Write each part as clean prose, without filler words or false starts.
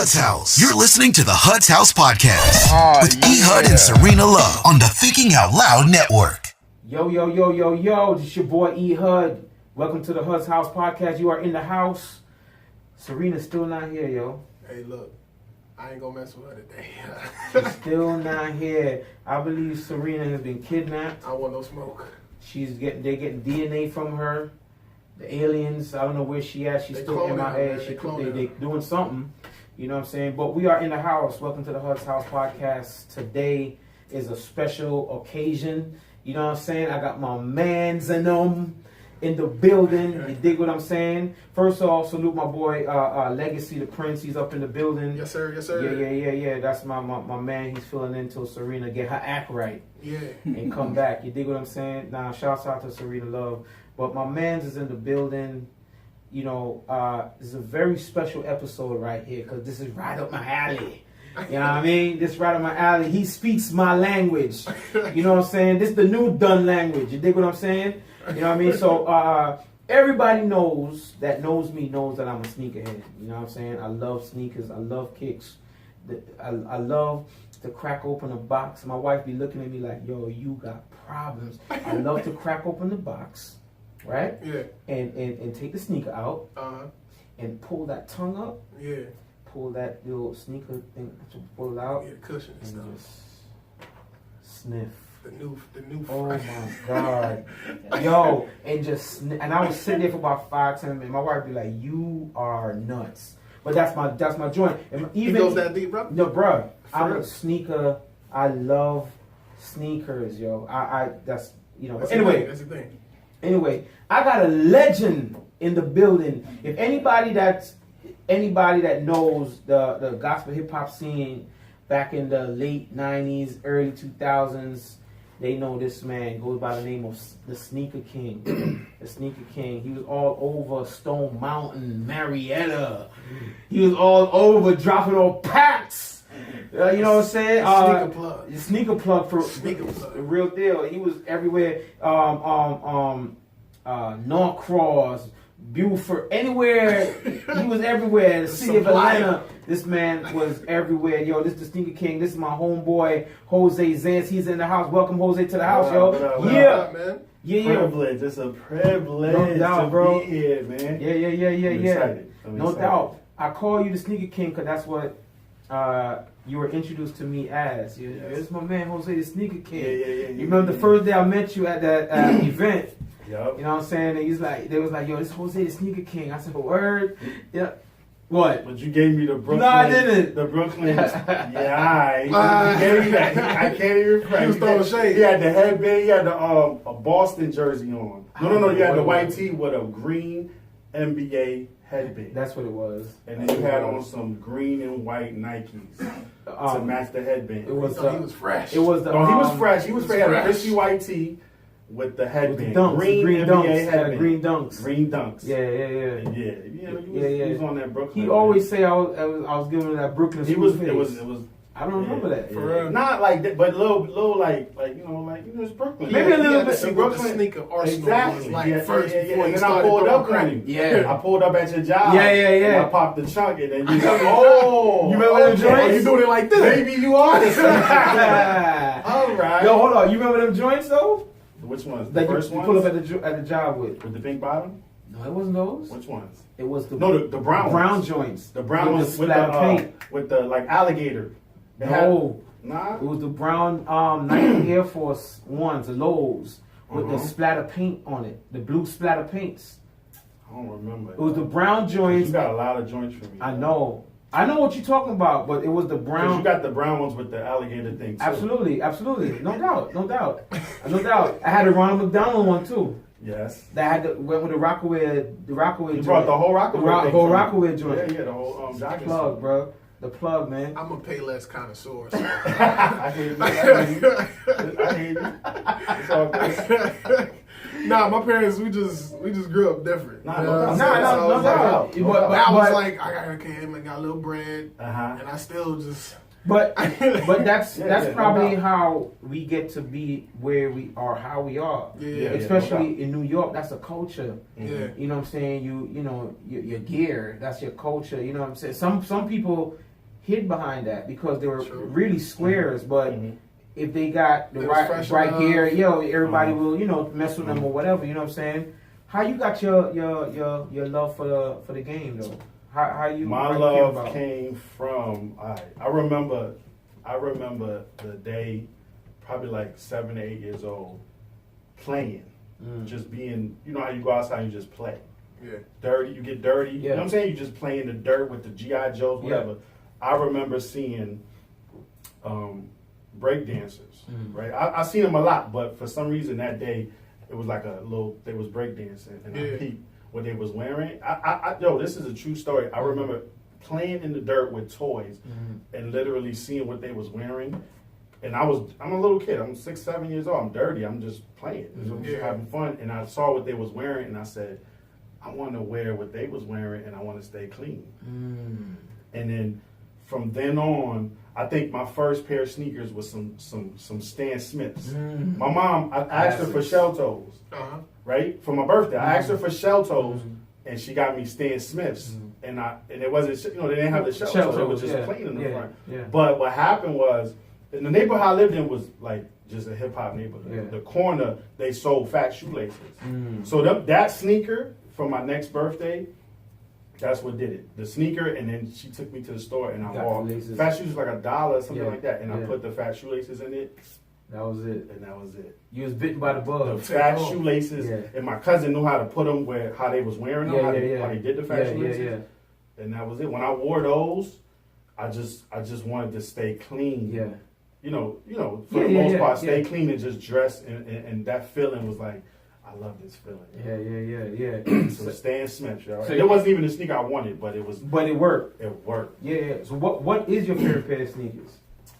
Hud's House. You're listening to the Hud's House Podcast with E. Hud and Serena Love on the Thinking Out Loud Network. Yo, this is your boy E. Hud. Welcome to the Hud's House Podcast. You are in the house. Serena's still not here, yo. Hey, look, I ain't gonna mess with her today. She's still not here. I believe Serena has been kidnapped. I don't want no smoke. They're getting DNA from her. The aliens, I don't know where she at. She's still MIA. They doing something. You know what I'm saying? But we are in the house. Welcome to the Hud's House Podcast. Today is a special occasion. You know what I'm saying? I got my mans and them in the building. You dig what I'm saying? First off, salute my boy Legacy the Prince. He's up in the building. Yes, sir. Yes, sir. Yeah. That's my man. He's filling in till Serena get her act right. Yeah. And come back. You dig what I'm saying? Nah, shouts out to Serena Love. But my man's is in the building. You know, it's a very special episode right here because this is right up my alley. You know what I mean? This right up my alley. He speaks my language. You know what I'm saying? This is the new done language. You dig what I'm saying? You know what I mean? So everybody knows me knows that I'm a sneakerhead. You know what I'm saying? I love sneakers. I love kicks. I love to crack open a box. My wife be looking at me like, yo, you got problems. I love to crack open the box, right? Yeah. And take the sneaker out and pull that tongue up. Yeah. Pull that little sneaker thing, pull it out. Yeah, cushion and stuff. Just sniff. The new. Oh my God, yo, and just and I was sitting there for about 5-10 minutes. My wife be like, "You are nuts," but that's my joint. And even it goes that deep, bro. No, bro, I'm a sneaker. I love sneakers, yo. I that's you know. That's anyway, that's the thing. Anyway, I got a legend in the building. If anybody that knows the gospel hip hop scene back in the late 90s, early 2000s, they know this man goes by the name of the Sneaker King. The Sneaker King. He was all over Stone Mountain, Marietta. He was all over dropping on packs. You know what I'm saying? Sneaker plug. Sneaker plug for real deal. He was everywhere. Norcross, Buford, anywhere. He was everywhere. The city of Atlanta. This man was everywhere. Yo, this is the Sneaker King. This is my homeboy, Jose Zance. He's in the house. Welcome, Jose, to the house, yo. What up, man? Yeah. Privilege. It's a privilege No doubt, to bro. be here, man. Yeah. I'm No excited. doubt. I call you the Sneaker King because that's what you were introduced to me as. It's my man, Jose, the Sneaker King. Yeah. You remember the first day I met you at that event? Yep. You know what I'm saying? And they was like, yo, this Jose the Sneaker King. I said, word? Yeah. What? But you gave me the Brooklyn. No, I didn't. The Brooklyn. You gave me that. I can't even He was throwing shade. He had the headband. He had the a Boston jersey on. No. You had the white tee with a green NBA headband. That's what it was. And then you had on some green and white Nikes to match the headband. It was. He was fresh. It was the. No, he was fresh. He was fresh. He had a fresh. fishy white tee with the headband. Dunks, green green NBA dunks. headband. Green dunks. Green dunks. Yeah. He was on that Brooklyn. He always say I was giving him that Brooklyn. He was. face. It was. I don't remember that. For real. Not like that, but little like it's Brooklyn. Maybe a little He had bit. to see what the sneaker arsenal Exactly. was like first before And he then I started pulled throwing up on credit. him. Yeah. I pulled up at your job. Yeah. And I popped the chunk, and then you like, You remember them joints? Oh, you doing it like this? Maybe you are. All right. Yo, hold on. You remember them joints though? Which ones? That The first you ones? pull up at the job with? With the pink bottom? No, it wasn't those. Which ones? It was the The brown ones. joints. The brown ones with splatter paint. with the like alligator. They No. Nah. It was the brown Nike Air Force ones, the lows, with the splatter paint on it. The blue splatter paints. I don't remember. It was the brown joints. You got a lot of joints for me. I know what you're talking about, but it was the Because brown. you got the brown ones with the alligator thing too. Absolutely. No doubt. I had a Ronald McDonald one too. Yes. That went with the Rockaway. The Rockaway. You brought the whole Rockaway. whole Rockaway joint. Yeah, the whole jockey. Plug, bro. The plug, man. I'm a Payless connoisseur. So. I hear you. It's all good. Nah, my parents, we just grew up different. No doubt. But But I was like, I got a little bread, Uh-huh. and I still just. But that's no probably doubt. how we get to be where we are, how we are. Yeah, Especially in New York, that's a culture. Yeah. You know what I'm saying? Your gear, that's your culture. You know what I'm saying? Some people hid behind that because they were True. really squares, but Mhm. if they got the It was right fresh right enough. gear, everybody will mess with them or whatever. You know what I'm saying? How you got your love for the game though? How you? My how you love came about? came from I remember the day, probably like 7 or 8 years old, playing, just being. You know how you go outside and you just play. Yeah. Dirty, you get dirty. You Yeah. know what I'm saying? You just play in the dirt with the GI Joes, whatever. I remember seeing break dancers, right? I seen them a lot, but for some reason that day it was like they was break dancing, and I peeped what they was wearing. Yo, this is a true story. I remember playing in the dirt with toys and literally seeing what they was wearing. And I'm a little kid. I'm 6, 7 years old. I'm dirty. I'm just playing. I'm just having fun. And I saw what they was wearing, and I said, I want to wear what they was wearing, and I want to stay clean. And then from then on, I think my first pair of sneakers was some Stan Smiths. My mom, I asked her for shell toes, right, for my birthday. I asked her for shell toes, and she got me Stan Smiths. And it wasn't, they didn't have the shell toes. It was just plain in the front. Yeah. But what happened was, in the neighborhood I lived in was like just a hip hop neighborhood. Yeah. The corner, they sold fat shoelaces. So that sneaker for my next birthday, that's what did it. The sneaker, and then she took me to the store, and I bought fat shoes like $1, something like that, and I put the fat shoelaces in it. That was it. And that was it. You was bitten by the bug. The fat shoelaces, and my cousin knew how to put them how they was wearing them, how they did the fat shoelaces. And that was it. When I wore those, I just wanted to stay clean. Yeah. For the most part, stay clean and just dress, and that feeling was like, I love this feeling. Yeah. So Stan Smith, yo. So It wasn't even the sneaker I wanted, but it was. But it worked. It worked. Yeah. So what is your favorite pair of sneakers?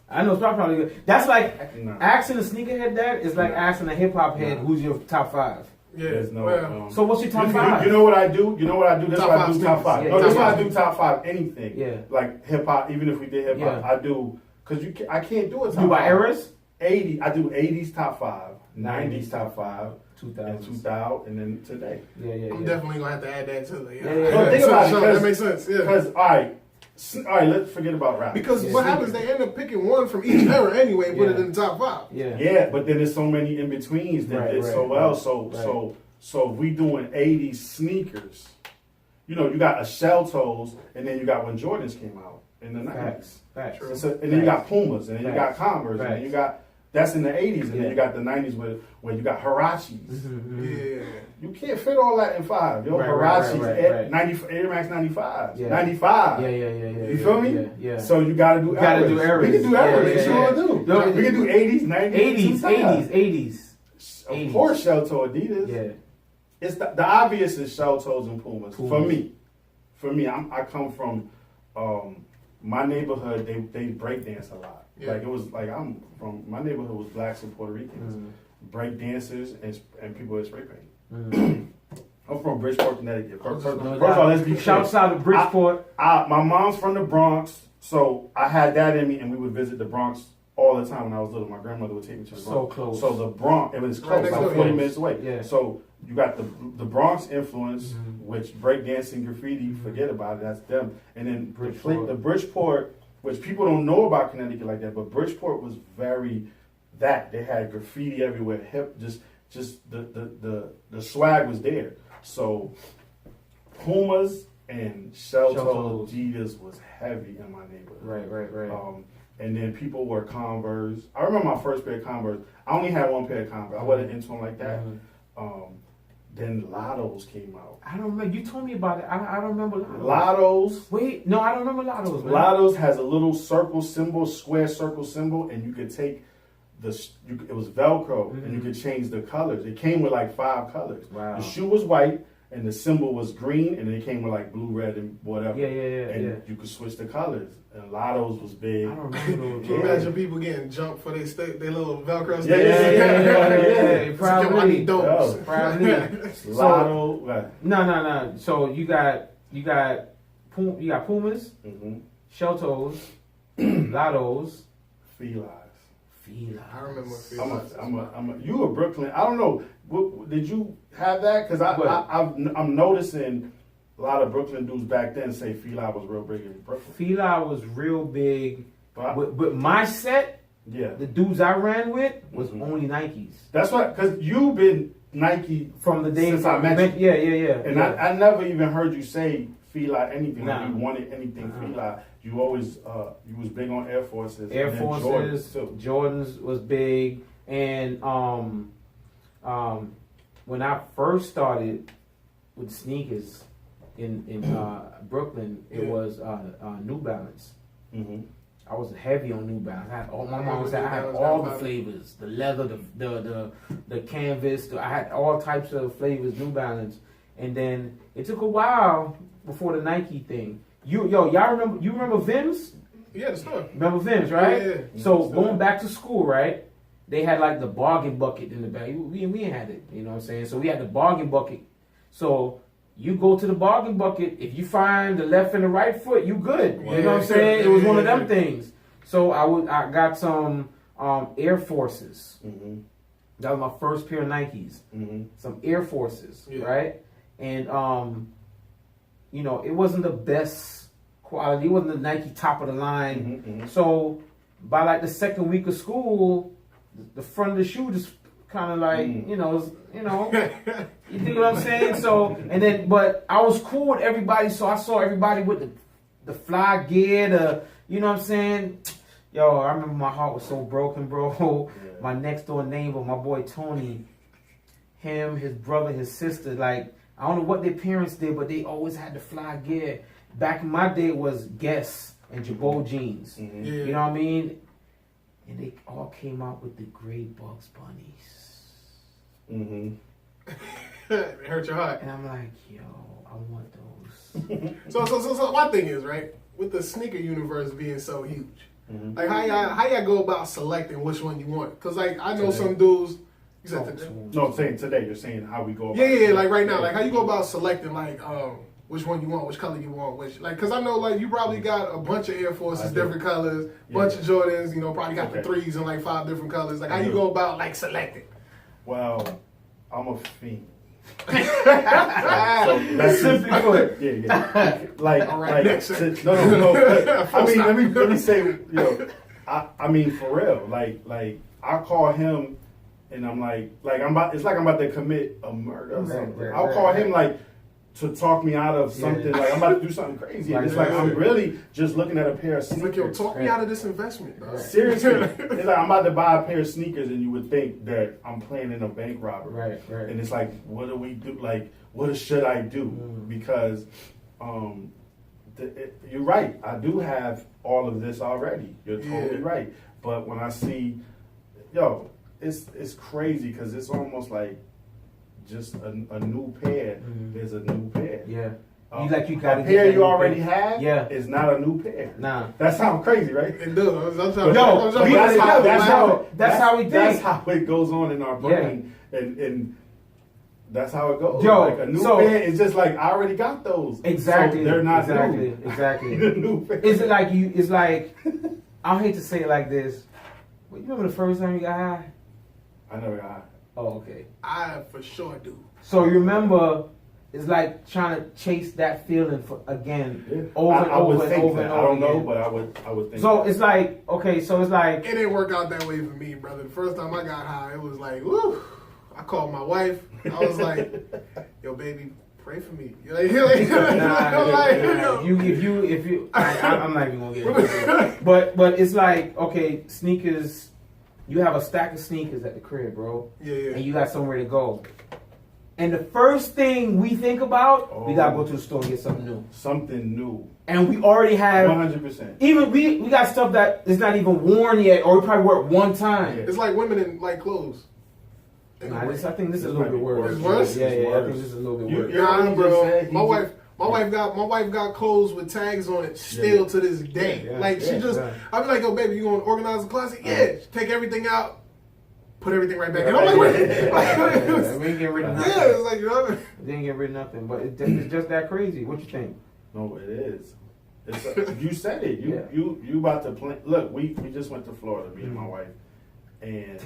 I know it's probably good. That's like asking a sneakerhead that is like asking a hip hop head who's your top 5. Yeah. There's no. So what's your top 5? You know what I do? This is what I do top 5. Yeah, No, this is top why I five. do top 5 anything. Yeah. Like hip hop, even if we did hip hop, Yeah. I do because I can't do it. You by eras? 80. I do 80s top 5, 90s top 5. 2000. 2000, and then today. Yeah. I'm definitely gonna have to add that to it. Yeah. Think about it, that makes sense. Yeah. Because all right, let's forget about rap. Because what happens? They end up picking one from each era anyway, and put it in the top 5. Yeah, but then there's so many in betweens that did so well. So if we doing 80s sneakers, you got a shell toes, and then you got when Jordans came out in the 90s. Facts. And then you got Pumas, and then you got Converse, and then you got. That's in the 80s, and then you got the 90s where you got Hirachis. Yeah. You can't fit all that in 5. Yo, Hirachis, 90, Air Max 95s, 95. Yeah. You feel me? Yeah. So you got to do errors. We can do errors. Sure do. We can do 80s, 90s, 80s. Of course, shell toe Adidas. Yeah. It's the obvious is shell toes and Pumas. For me, I come from my neighborhood. They break dance a lot. Yeah. Like it was like I'm from my neighborhood was blacks and Puerto Ricans, break dancers and people that spray paint. I'm from Bridgeport, Connecticut. First of all, let's be clear. Shouts out to Bridgeport. My mom's from the Bronx, so I had that in me, and we would visit the Bronx all the time when I was little. My grandmother would take me to the Bronx. So close. So the Bronx, it was close, Right like next 40 door. minutes away. Yeah. So you got the Bronx influence, which breakdancing, graffiti, forget about it, that's them. And then the Bridgeport, which people don't know about Connecticut like that, but Bridgeport was very that. They had graffiti everywhere, hip, just the swag was there. So Pumas and shell toe Adidas was heavy in my neighborhood. Right. And then people wore Converse. I remember my first pair of Converse. I only had one pair of Converse. I wasn't into them like that. Then Lottos came out. I don't remember. You told me about it. I don't remember Lottos. Lottos. Wait, no, I don't remember Lottos, man. Lottos has a little circle symbol, square circle symbol, and you could take it was Velcro, and you could change the colors. It came with like 5 colors. Wow. The shoe was white, and the symbol was green, and it came with like blue, red, and whatever. Yeah. And you could switch the colors. And Lottos was big. I don't remember those. Can you imagine people getting jumped for their little Velcro Yeah, sticks? Yeah. Probably. I need those. Probably. Lotto. No. So you got Pumas, shell toes, Lottos, Felines. I remember. You were Brooklyn. I don't know. Did you have that? Because I'm noticing a lot of Brooklyn dudes back then say Fila was real big in Brooklyn. Fila was real big, But but my set, yeah, the dudes I ran with was only Nikes. that's what, because you've been Nike From the day since I met you. Yeah. And I never even heard you say Fila anything. Nah. Like you wanted anything Fila. You always you was big on Air Forces. Air and then Forces, Jordans, Jordans was big, and when I first started with sneakers in Brooklyn, it was New Balance. Mm-hmm. I was heavy on New Balance. My mom said I had all the flavors, the leather, the canvas. I had all types of flavors, New Balance. And then it took a while before the Nike thing. Y'all remember Vim's? Yeah, the stuff. Remember Vim's, right? Yeah. So going back to school, right? They had like the bargain bucket in the back. We had it, you know what I'm saying? So we had the bargain bucket. So you go to the bargain bucket. If you find the left and the right foot, you good. You know what I'm saying? It was one of them things. So I got some Air Forces. Mm-hmm. That was my first pair of Nikes. Mm-hmm. Some Air Forces, right? And it wasn't the best quality. It wasn't the Nike top of the line. Mm-hmm. So by like the second week of school, the front of the shoe just kind of like you dig what I'm saying? So but I was cool with everybody, so I saw everybody with the fly gear, you know what I'm saying? Yo, I remember my heart was so broken, bro. My next door neighbor, my boy Tony, him, his brother, his sister, like I don't know what their parents did, but they always had the fly gear. Back in my day, it was Guess and Jabot jeans. Mm-hmm. Yeah. You know what I mean? And they all came out with the gray Bugs Bunnies. Mm-hmm. It hurt your heart. And I'm like, yo, I want those. So my thing is, right, with the sneaker universe being so huge, Mm-hmm. like how y'all go about selecting which one you want? Because like I know some dudes. You said today? No, I'm saying today. You're saying how we go about Yeah, like right now, like how you go about selecting like which one you want, which color you want, which like because I know like you probably got a bunch of Air Forces, different colors, bunch of Jordans, probably got the threes in like 5 different colors. Like how you go about like selecting? Well, I'm a fiend. So that's simply put. Yeah. Like, All right, next. No. I mean, let me say, I mean, for real. Like, I call him, and I'm like I'm about to commit a murder or something. I'll call him like to talk me out of something. Like I'm about to do something crazy. And it's like I'm really just looking at a pair of sneakers. Like, yo, talk me out of this investment, dog. Seriously, it's like I'm about to buy a pair of sneakers, and you would think that I'm planning a bank robbery. Right. And it's like, what do we do? Like, what should I do? Because you're right. I do have all of this already. You're totally right. But when I see, it's crazy because it's almost like just a new pair. There's a new pair. Yeah. You got a pair you already have. Yeah. Is not a new pair. Nah. That sounds crazy, right? It does. That's how we think. That's how it goes on in our brain, and that's how it goes. Yo, like a new pair is just like I already got those. Exactly. So they're not exactly. new. Exactly. The new pair. Is it like you? It's like I hate to say it like this. But you remember the first time you got high? I never got high. Oh, okay. I for sure do. So you remember? It's like trying to chase that feeling over and over and over and over. I don't know, but I would think. So it's like so it's like it didn't work out that way for me, brother. The first time I got high, it was like, woo. I called my wife. I was like, yo, baby, pray for me. If you, I'm not even gonna get into it. But it's like, okay, sneakers. You have a stack of sneakers at the crib, bro. Yeah. And you got somewhere to go. And the first thing we think about, we gotta go to the store and get something new. Something new. And we already have 100%. Even we got stuff that is not even worn yet, or we probably wore it one time. It's like women in like clothes. I think this is a little bit worse. It's worse? Yeah, I think this is a little bit worse. Nah, bro. My wife got clothes with tags on it still to this day. I be like, yo, baby, you gonna organize a closet? Yeah. Take everything out. Put everything right back in. I'm like, we ain't getting rid of nothing. Yeah, it's like, They ain't getting rid of nothing. But it's just that crazy. What you think? No, it is. You said it. You about to plan. Look, we just went to Florida, me and my wife, and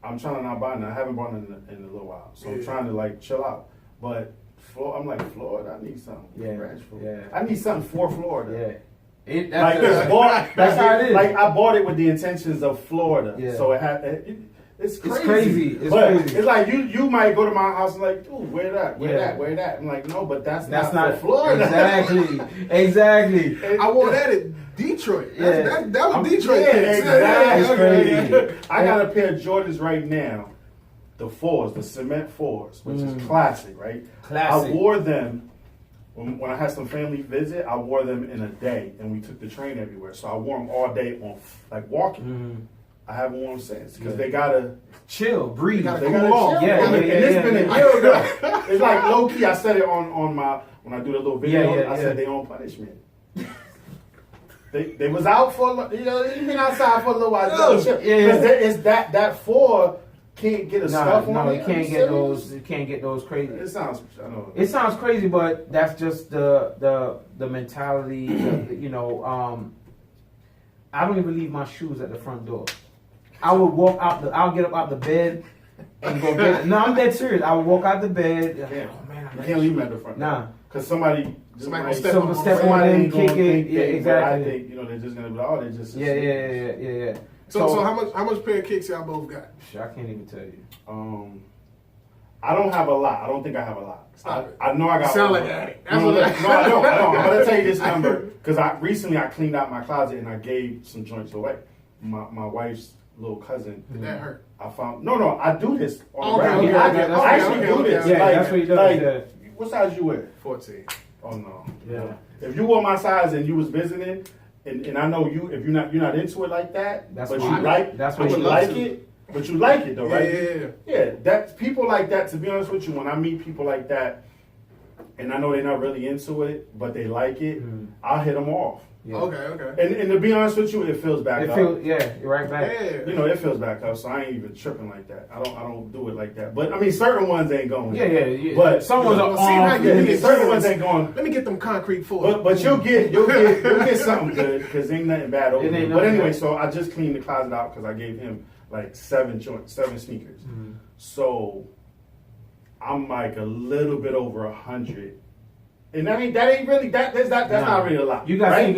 I'm trying to not buy none. I haven't bought none in a little while, so I'm trying to like chill out. But I'm like, Florida, I need something. Yeah, yeah. I need something for Florida. Yeah. That's how it is. Like I bought it with the intentions of Florida, Yeah. so it had. It's crazy. It's crazy. It's but crazy. It's like you might go to my house and like, dude, where that? I'm like, no, but that's not for Florida. Exactly. I wore that at Detroit. Yeah. That was Detroit. Yeah, exactly. Crazy. I got a pair of Jordans right now, the 4s, the cement 4s, which is classic, right? Classic. I wore them when I had some family visit. I wore them in a day, and we took the train everywhere. So I wore them all day on like walking. I haven't worn them since because they gotta chill, breathe. They gotta cool off. Yeah. And it's been a year ago. It's like low key. I said it on my when I do the little video. I said they on punishment. They was out for they've been outside for a little while. Because it's that 4 can't get a stuff on. No, you can't get those. You can't get those crazy. It sounds. I know. It sounds crazy, but that's just the mentality. I don't even leave my shoes at the front door. I would walk out. I'll get up out the bed and go get it. No, I'm dead serious. I would walk out the bed. Oh man, you can't leave them at the front. Nah, because somebody will step on it and kick it. Yeah, exactly. I think they're just gonna be like, they just yeah. So how much pair of kicks y'all both got? I can't even tell you. I don't have a lot. I don't think I have a lot. I know I got. Sound like that. No, I don't. I'm gonna tell you this number because recently I cleaned out my closet and I gave some joints away. My wife's little cousin. Did that hurt? I found no. I do this on the Okay, regular. I actually do this. Yeah, that's what he does. What size you wear? 14. Oh no. Yeah. No. If you wore my size and you was visiting, and I know you, if you're not into it like that, that's but what you like, that's but what you like it, but you like it though, right? Yeah. That's people like that. To be honest with you, when I meet people like that, and I know they're not really into it, but they like it, I'll hit them off. Yeah. Okay. And to be honest with you, it feels back up. You're right back. Yeah. It feels back up. So I ain't even tripping like that. I don't do it like that. But I mean, certain ones ain't going. Yeah. But some ones are certain ones ain't going. Let me get them concrete for it. But you'll get something good because ain't nothing bad over there. But anyway, bad. so I just cleaned the closet out because I gave him like 7 sneakers. So I'm like a little bit over 100. And that ain't really that's not really a lot. You got think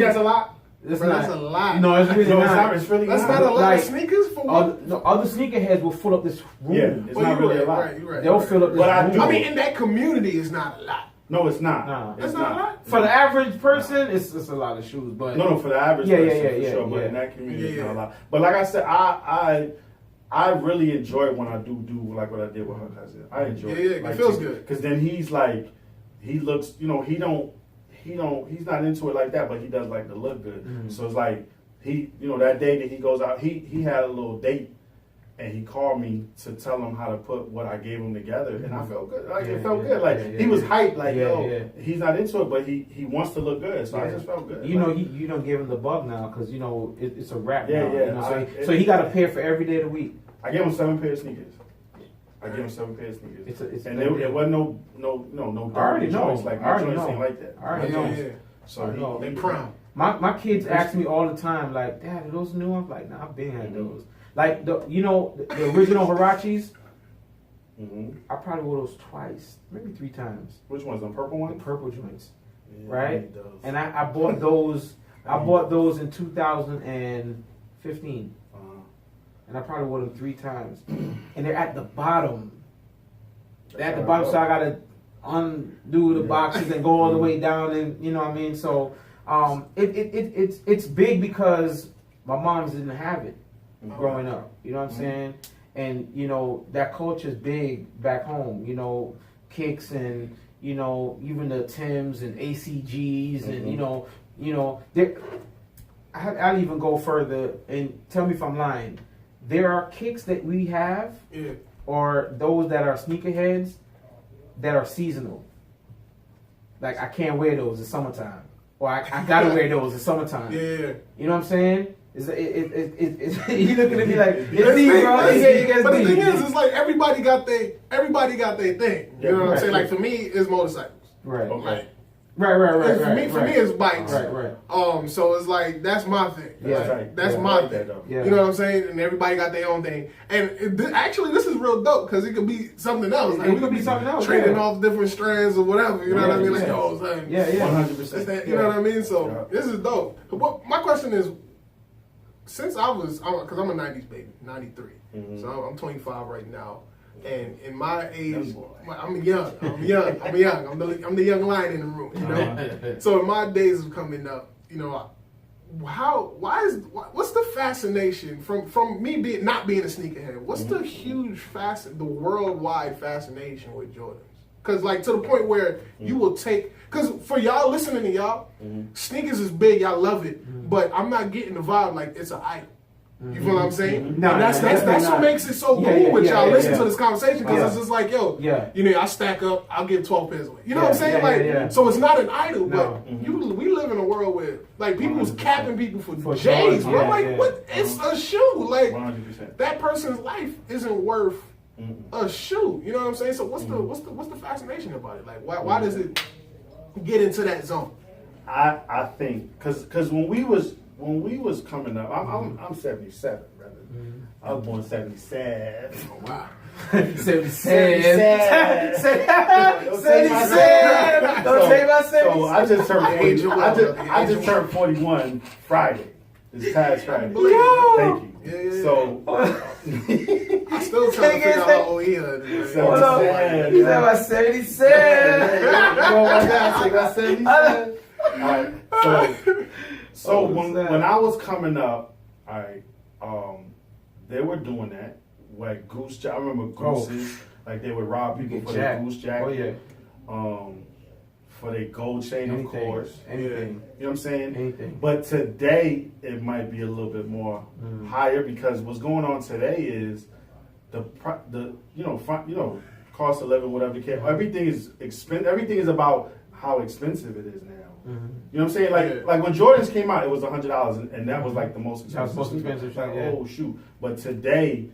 that's a lot? That's a lot. No, it's really not. It's really that's not a lot of sneakers for what? Other sneakerheads will fill up this room. Yeah, it's not really a lot. Right. They'll fill up this room. I mean, in that community, it's not a lot. No, it's not. Nah. It's not a lot? For the average person, it's a lot of shoes. But no, for the average person, for sure. But yeah. in that community, it's not a lot. But like I said, I really enjoy when I do like what I did with her cousin. I enjoy it. It feels good. Because then he's like, he looks, he's not into it like that, but he does like to look good. So it's like, that day that he goes out, he had a little date and he called me to tell him how to put what I gave him together. And I felt good. It felt good. Like, he was hyped, like, he's not into it, but he wants to look good. So I just felt good. You don't give him the bug now because, it's a wrap now. Yeah. So he got a pair for every day of the week. I gave him 7 pair of sneakers. And it wasn't no dirty joints. Like, my joints ain't like that. I already know. Yeah. So they proud. My kids ask me all the time, like, Dad, are those new? I'm like, nah, I've been had those. Like, the original Huaraches, I probably wore those twice, maybe 3 times. Which ones? The purple ones? The purple joints, right? And I bought those. I bought those in 2015. And I probably wore them 3 times. And they're at the bottom. They're at the bottom, so I gotta undo the boxes and go all the way down, and you know what I mean. So it's big because my moms didn't have it growing up. You know what I'm saying? And that culture's big back home. Kicks and even the Timbs and ACGs and I'll even go further and tell me if I'm lying. There are kicks that we have, or those that are sneakerheads that are seasonal. Like, I can't wear those in summertime, or I gotta wear those in summertime. Yeah. You know what I'm saying? You looking at me like it's deep, bro. But the thing is, it's like everybody got their thing. You know what I'm saying? Like, for me, it's motorcycles. Right. Like, Right. For me, it's bikes. Right. So it's like that's my thing. Yeah. Like, that's my thing. Yeah. You know what I'm saying? And everybody got their own thing. And actually, this is real dope because it could be something else. Like, it could be something else. Trading off different strands or whatever. You know what I mean? Like, Yeah. 100%. You know what I mean? So this is dope. But my question is, since because I'm a 90s baby, 93. So I'm 25 right now. And in my age, I'm young. I'm the young lion in the room, you know? So in my days of coming up, you know, what's the fascination from me not being a sneakerhead? What's the huge the worldwide fascination with Jordans? Because like to the point where you will take, because for y'all listening to y'all, sneakers is big, y'all love it, but I'm not getting the vibe like it's an idol. You feel what I'm saying? No, that's what makes it so cool with y'all. Listen to this conversation because it's just like, yo, you know, I stack up, I'll give 12 pairs away. You know what I'm saying? So it's not an idol, but we live in a world where like people's capping people for J's. Bro. I'm like, what? It's a shoe. Like 100%. That person's life isn't worth a shoe. You know what I'm saying? So what's the fascination about it? Like why does it get into that zone? I think because when we was coming up, I'm 77, brother. I was born 77. Oh, wow. 77. Don't say my 77. So I just turned 41 Friday. This past Friday. Thank you. Yeah. So I still trying to figure out how old he is. Hold on. He's about 77. I got 77. All right. So when I was coming up, they were doing that. Like goose jacket. I remember gooses. Like they would rob people for their goose jacket. Oh yeah. For their gold chain, of course. Anything. You know what I'm saying? Anything. But today it might be a little bit more higher because what's going on today is the cost of living, whatever the case. Everything is expensive. Everything is about how expensive it is now. You know what I'm saying? Like when Jordans came out, it was $100, and that was like the most expensive. Most expensive. Like, oh shoot! But today,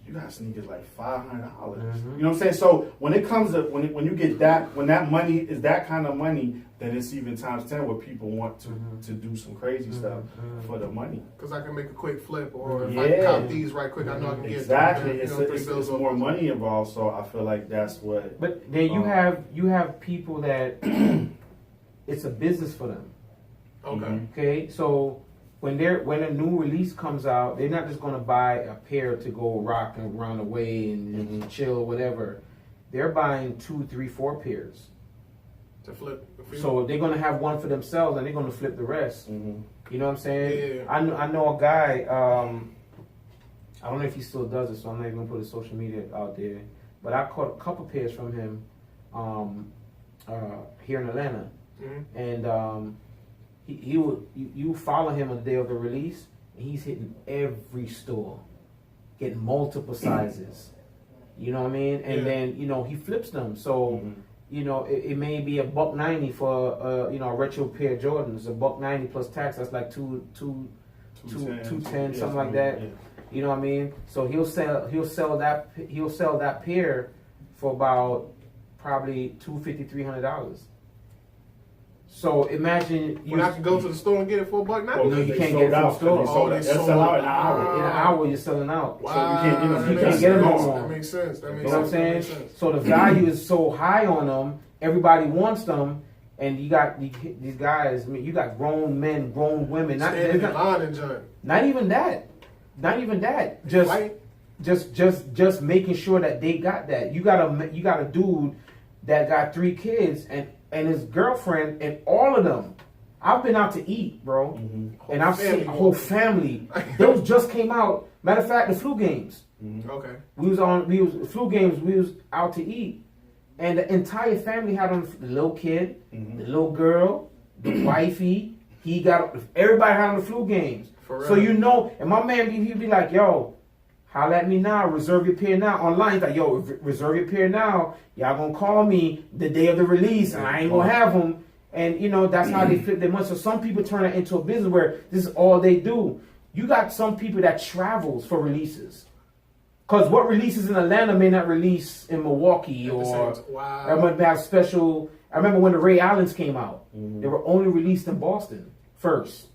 you got sneakers like $500. You know what I'm saying? So when it comes to when you get that, when that money is that kind of money, then it's even times 10 where people want to do some crazy stuff for the money. Because I can make a quick flip, or if I can cop these right quick, I know I can get exactly. It's more money involved, so I feel like that's what. But then you have people that it's a business for them. Okay. So when a new release comes out, they're not just gonna buy a pair to go rock and run away and chill or whatever. They're buying 2, 3, 4 pairs to flip. So they're gonna have one for themselves and they're gonna flip the rest. You know what I'm saying? Yeah. I know a guy. I don't know if he still does it, so I'm not even gonna put his social media out there. But I caught a couple pairs from him here in Atlanta. And you follow him on the day of the release, and he's hitting every store, getting multiple sizes. You know what I mean? And then he flips them. So it may be $190 for a retro pair of Jordans, $190 plus tax. That's like $210, something like that. Yeah. You know what I mean? So he'll sell that pair for about probably $250, $300. So imagine when I can go to the store and get it for $190. No, you can't get it from the store. They sell out in an hour. In an hour, you're selling out. Wow. So you can't get them no more. That makes sense. You know what I'm saying? So the value is so high on them. Everybody wants them, and you got these guys. I mean, you got grown men, grown women. Not even that. Just making sure that they got that. You got a dude that got 3 kids and his girlfriend and all of them. I've been out to eat, bro, and I've seen a whole family. Those just came out. Matter of fact, the flu games. Okay. We was flu games. We was out to eat, and the entire family had on the little kid, the little girl, the wifey. Everybody had on the flu games. So and my man, he'd be like, "Yo, holla at me now. Reserve your pair now." Online, he's like, "Yo, reserve your pair now. Y'all gonna call me the day of the release, and I ain't gonna have them." And that's how they flip their money. So some people turn it into a business where this is all they do. You got some people that travels for releases. Because what releases in Atlanta may not release in Milwaukee or might have special I remember when the Ray Allens came out. They were only released in Boston first.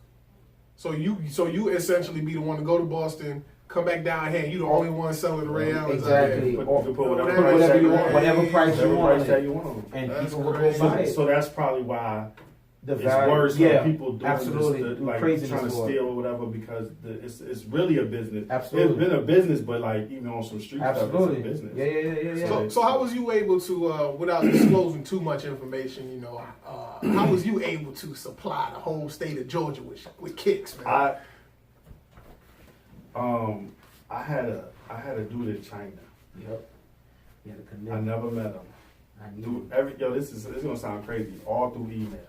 So you essentially be the one to go to Boston, come back down here, and you the only one selling the Ray Allens. Exactly. You Or can put whatever price you want. that you want. And That's people will go crazy. buy it. So that's probably why The it's value, worse yeah, when people doing absolutely, this, like craziness trying to for it. steal or whatever, because it's really a business. Absolutely. It's been a business, but like even on some street Absolutely. stuff, it's a business. Yeah. So how was you able to, without disclosing too much information, you know, how was you able to supply the whole state of Georgia with kicks, man? I had a dude in China. Yep. You had to connect. I never met him. This is gonna sound crazy. All through email.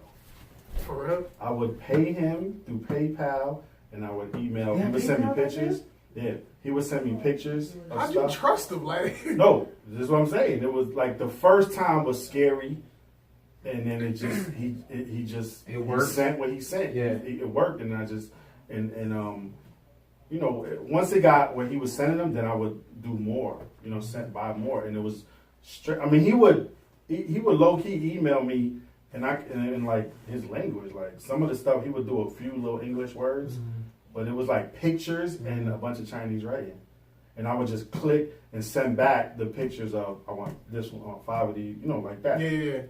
For real? I would pay him through PayPal, and I would email. Yeah, He would send me PayPal pictures. Yeah, he would send me pictures of How'd you stuff. trust him, like? No, this is what I'm saying. It was like the first time was scary, and then it just he worked. sent what he sent. Yeah. It worked, and I just you know, once it got where he was sending them, then I would do more. You know, buy more, and it was straight. I mean, he would low key email me, and like his language, like some of the stuff he would do a few little English words, but it was like pictures and a bunch of Chinese writing, and I would just click and send back the pictures of I want this one on 5 of these, you know, like that. Yeah.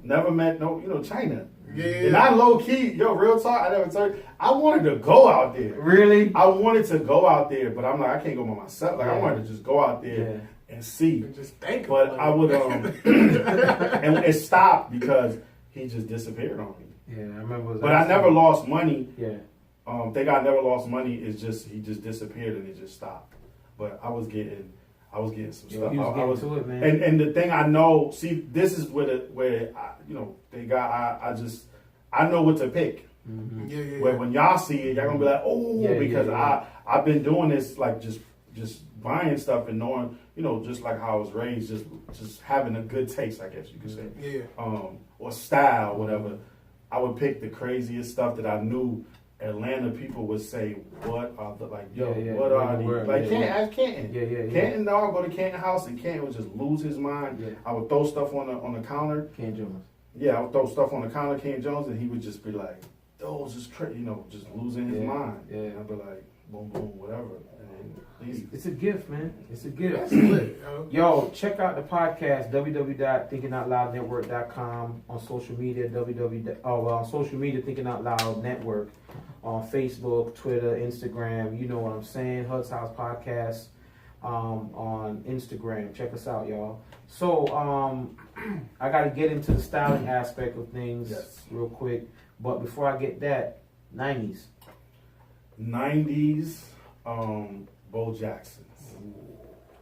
Never met China. Yeah. And I low key, real talk, I never told you. I wanted to go out there. Really? I wanted to go out there, but I'm like, I can't go by myself. Like I wanted to just go out there and see. And just think But about I would and it stopped because he just disappeared on me. Yeah, I remember. But I never lost money. Yeah. Think I never lost money. It's just he just disappeared and it just stopped. But I was getting some stuff. He was I was, to it, man. And the thing I know, see, this is where I know what to pick. Mm-hmm. Yeah. Where when y'all see it, y'all gonna be like, because I've been doing this, like just buying stuff and knowing, just like how I was raised, just having a good taste, I guess you could say. Yeah. Or style, whatever. I would pick the craziest stuff that I knew Atlanta people would say, what are the, like, what are these? Like, ask Canton. Yeah. Canton, I'll go to Canton house and Canton would just lose his mind. Yeah. I would throw stuff on the counter. Canton Jones. Yeah, I would throw stuff on the counter, Canton Jones, and he would just be like, those is crazy, just losing his mind. Yeah. And I'd be like, boom, boom, whatever. And it's a gift, man. It's a gift. That's lit, yo, check out the podcast, www.thinkingoutloudnetwork.com, on social media, on social media, Thinking Out Loud Network, on Facebook, Twitter, Instagram, you know what I'm saying, Hud's House Podcast, on Instagram. Check us out, y'all. So, I got to get into the styling aspect of things real quick, but before I get that, 90s. Bo Jackson's.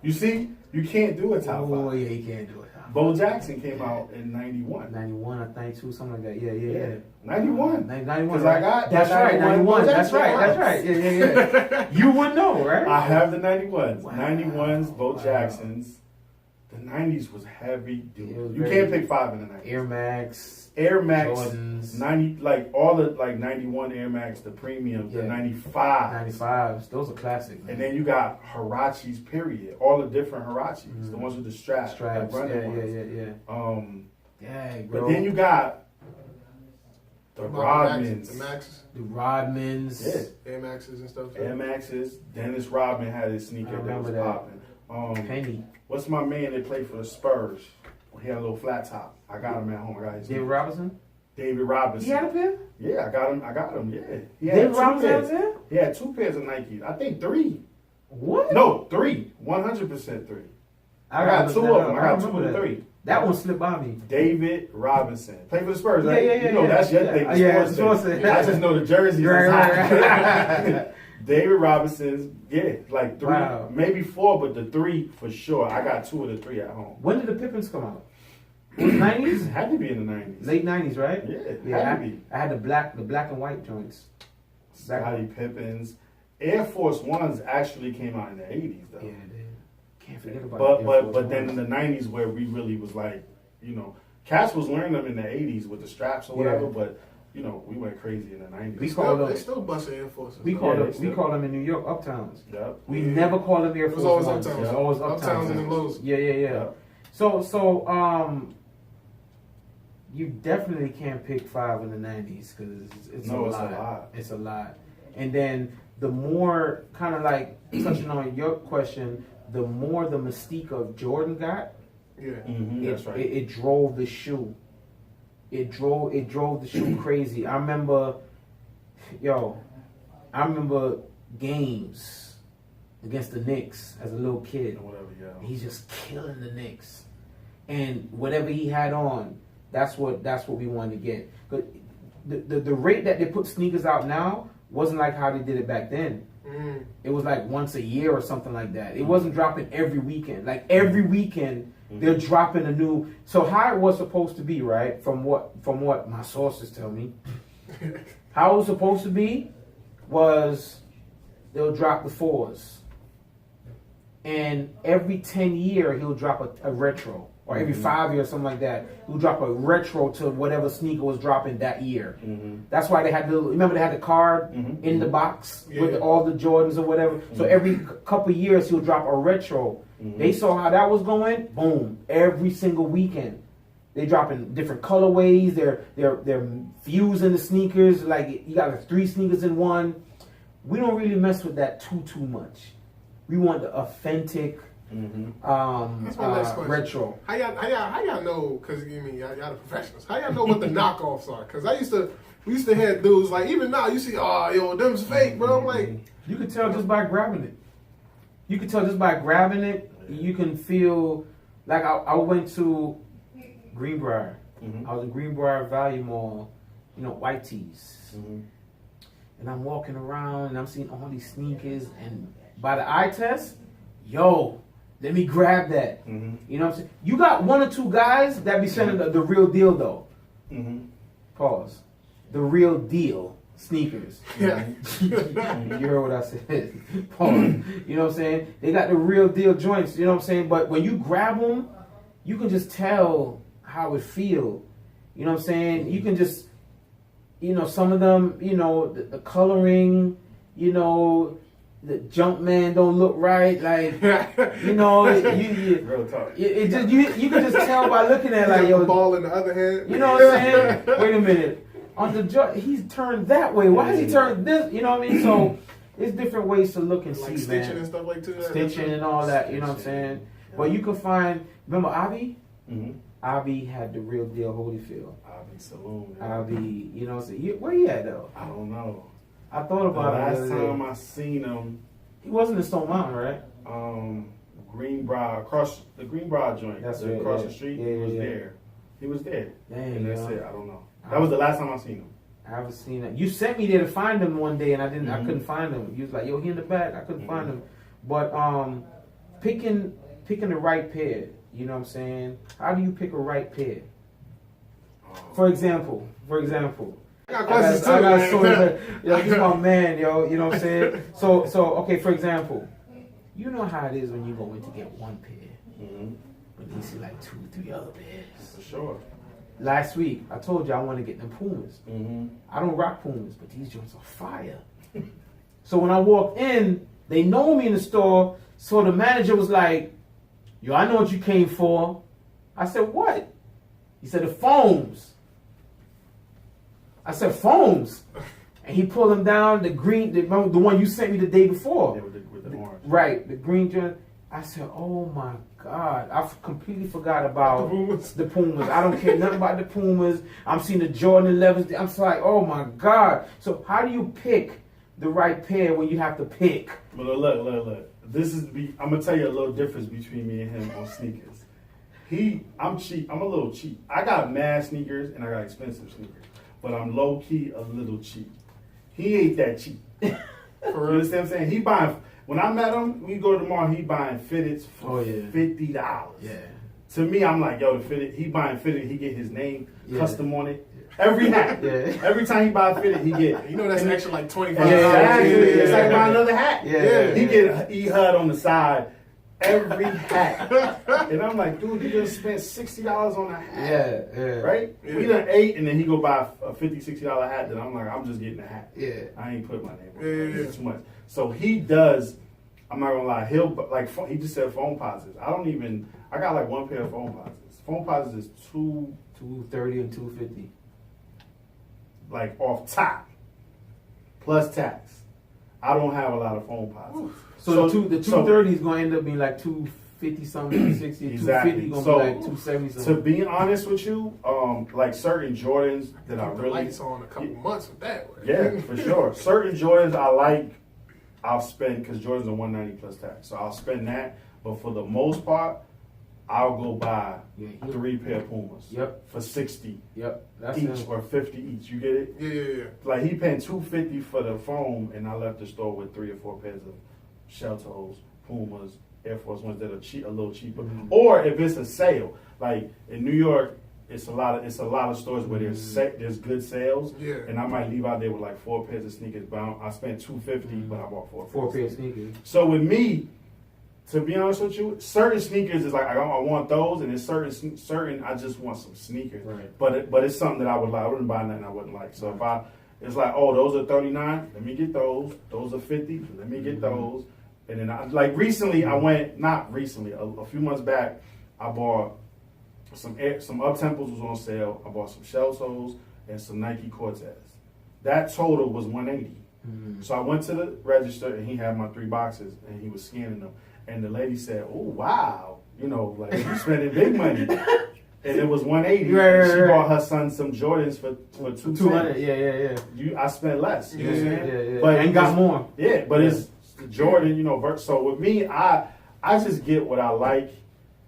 You see, you can't do a top 5. Oh, yeah, you can't do it. Bo Jackson came out in 91. 91 or 92, something like that. Yeah. 91. 91. Because I got that's right, 91. That's Jackson. right. Yeah. You would know, right? I have the 91s. Wow. 91s, Bo Jacksons. The 90s was heavy dude. You can't pick 5 in the 90s. Air Max, Jordans. 90, like all the 91 Air Max, the premium, the 95. 95s. Those are classic. Man. And then you got Hirachis, period. All the different Hirachis. The ones with the straps. Yeah. But then you got the Rodmans. The Rodmans. Yeah. Air Maxes and stuff. Air Maxes. Dennis Rodman had his sneaker that was popping. Penny. What's my man that played for the Spurs? He had a little flat top. I got him at home. I got his David Robinson? David Robinson. He had a pair? Yeah, I got him, yeah. He had David 2 Robinson pairs. had a pair? He had 2 pairs of Nikes. I think 3. What? No, 3. 100% 3. I got 2 of them. I got 2 of the 3. That one slipped by me. David Robinson. Played for the Spurs, right? Yeah. You know, that's your thing. The sports thing. I just know the jerseys. Right. David Robinson's, like 3, Wow. maybe 4, but the 3 for sure. I got 2 of the 3 at home. When did the Pippins come out? Was it 90s? It had to be in the 90s. Late 90s, right? Yeah, had to be. I had the black and white joints. Scottie Pippins. Air Force Ones actually came out in the 80s, though. Yeah, they can't forget about it. But then in the 90s where we really was like, Cass was wearing them in the 80s with the straps or whatever, but, we went crazy in the 90s. We call them, they still busting Air Forces. We call them in New York Uptowns. Yep. We never call them Air Force Ones. It was always Uptowns. And the lows. Yeah. So you definitely can't pick 5 in the 90s because it's a lot. It's a lot. And then the more, kind of like touching on your question, the more the mystique of Jordan got, that's right. It drove the shoe. It drove the shoe crazy. I remember games against the Knicks as a little kid. And he's just killing the Knicks. And whatever he had on, that's what we wanted to get. But the rate that they put sneakers out now wasn't like how they did it back then. It was like once a year or something like that. It wasn't dropping every weekend. Like every weekend they're dropping a new. So how it was supposed to be, right? From what my sources tell me, how it was supposed to be was they'll drop the 4s, and every 10 year he'll drop a retro. Or every 5 years, something like that, he'll drop a retro to whatever sneaker was dropping that year. That's why they had remember they had the card in the box with all the Jordans or whatever. So every couple of years he'll drop a retro. They saw how that was going. Boom! Every single weekend, they dropping different colorways. They're fusing the sneakers. Like you got like 3 sneakers in one. We don't really mess with that too much. We want the authentic. That's my next question. Retro. How y'all know? Because y'all the professionals. How y'all know what the knockoffs are? Because we used to have dudes like even now you see them's fake, bro. I'm like you could tell just by grabbing it. You can feel like I went to Greenbrier. I was in Greenbrier Value Mall, white tees, and I'm walking around and I'm seeing all these sneakers, and by the eye test, let me grab that. You know what I'm saying? You got 1 or 2 guys that be sending the real deal though. Pause. The real deal sneakers. Yeah. You heard what I said. Pause. You know what I'm saying? They got the real deal joints. You know what I'm saying? But when you grab them, you can just tell how it feel. You know what I'm saying? You can just, some of them, the coloring, the jump man don't look right, like real talk. It just you can just tell by looking at it, like the ball in the other hand. You know what I'm saying? Wait a minute, on the he's turned that way. Why has he turned this? You know what I mean? So there's different ways to look and like see, stitching man. And stuff like that. Stitching and all that. You know what I'm saying? Yeah. But you can find. Remember Avi? Avi had the real deal Holyfield. Avi Saloon. Avi, you know what I'm saying? Where he at though? I don't know. I thought about it. Last time I seen him, he wasn't in Stone Mountain, right? Greenbrier, across the Greenbrier joint. That's across the street. Yeah, he was there. He was there. Dang, and that's it. I don't know. That was the last time I seen him. I haven't seen that. You sent me there to find him one day, and I couldn't find him. You was like, he in the back. I couldn't find him. But picking the right pair. You know what I'm saying? How do you pick a right pair? For example. I got questions too. He's my man, yo. You know what I'm saying? So okay. For example, you know how it is when you go in to get one pair, but you see like 2 or 3 other pairs. For sure. Last week, I told you I want to get them Pumas. I don't rock Pumas, but these joints are fire. So when I walked in, they know me in the store. So the manager was like, "Yo, I know what you came for." I said, "What?" He said, "The foams." I said, "Foams," and he pulled them down. The green, the one you sent me the day before. Yeah, with the orange. Right, the green joint. I said, "Oh my God!" I completely forgot about the Pumas. I don't care nothing about the Pumas. I'm seeing the Jordan 11s. I'm just like, "Oh my God!" So how do you pick the right pair when you have to pick? But look. I'm gonna tell you a little difference between me and him on sneakers. I'm cheap. I'm a little cheap. I got mad sneakers and I got expensive sneakers. But I'm low key a little cheap. He ain't that cheap. You understand what I'm saying? He buying. When I met him, we go to the mall. He buying fitteds for $50. Yeah. To me, I'm like, yo, the fitted. He buying fitted. He get his name custom on it. Every hat. Every time he buy a fitted, he get. That's an extra like $25. Exactly. It's like buying another hat. He get E-HUD on the side. Every hat. And I'm like, dude, you just spent $60 on a hat. Yeah. Right? Yeah. We done ate, and then he go buy a $50, $60 hat. Then I'm like, I'm just getting a hat. Yeah. I ain't put my name on it. It's too much. So he does. I'm not gonna lie. He just said foam posits. I got like one pair of foam posits foam posits is $230 and $250. like off top plus tax. I don't have a lot of foam posits. So the 230 is gonna end up being like 250 something, 260, exactly. 250 gonna So, be like 270 something. To be honest with you, like certain Jordans that I Keep the really lights on a couple months with that. Right? yeah, for sure. Certain Jordans I like, I'll spend because Jordans are 190 plus tax, so I'll spend that. But for the most part, I'll go buy 3 pair of Pumas. Yep. For 60. Yep. That's Each him. or 50 each. You get it? Yeah. Like he paying $250 for the foam, and I left the store with 3 or 4 pairs of shell toes, Pumas, Air Force Ones that are cheap, a little cheaper. Mm-hmm. Or if it's a sale, like in New York, it's a lot of stores where there's good sales. Yeah. And I might leave out there with like 4 pairs of sneakers. But I spent $250, but I bought 4 pairs of sneakers. So with me, to be honest with you, certain sneakers is like I want those, and there's certain I just want some sneakers. Right. But it's something that I would like. I wouldn't buy nothing I wouldn't like. So if it's like, oh, those are 39, let me get those. Those are 50, let me get those. And then like recently, I went not recently, a few months back, I bought some up-tempos was on sale. I bought some shell toes and some Nike Cortez. That total was $180. So I went to the register and he had my 3 boxes and he was scanning them. And the lady said, "Oh wow, like you spending big money." And it was $180. Right, she right. bought her son some Jordans for $200. Yeah. I spent less. You know what I'm saying? Yeah. But and got more. Yeah, but it's Jordan. So with me, I just get what I like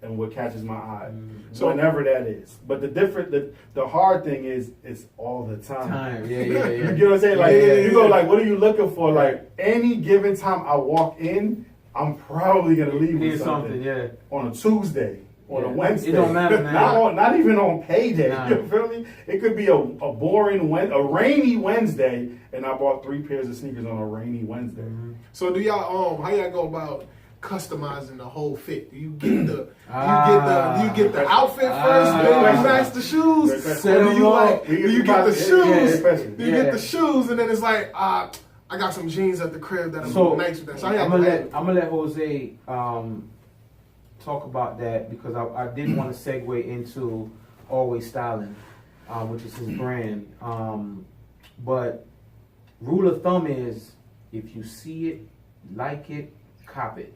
and what catches my eye, So whenever that is. But the hard thing is it's all the time. Yeah. You know what I'm saying? Like you go like, what are you looking for? Like any given time I walk in, I'm probably gonna leave with something. Yeah. On a Tuesday, on a Wednesday. It don't matter, man. Not even on payday. Nah. You feel me? It could be a boring a rainy Wednesday, and I bought 3 pairs of sneakers on a rainy Wednesday. So do y'all how y'all go about customizing the whole fit? Do you get the outfit first, then you match the shoes? Set Or do them you up. do you get the shoes? Yeah. You get the shoes, and then it's like I got some jeans at the crib that So I'm nice with that. So I'm gonna let Jose talk about that because I did want to segue into Always Styling, which is his brand. But rule of thumb is if you see it, like it, cop it.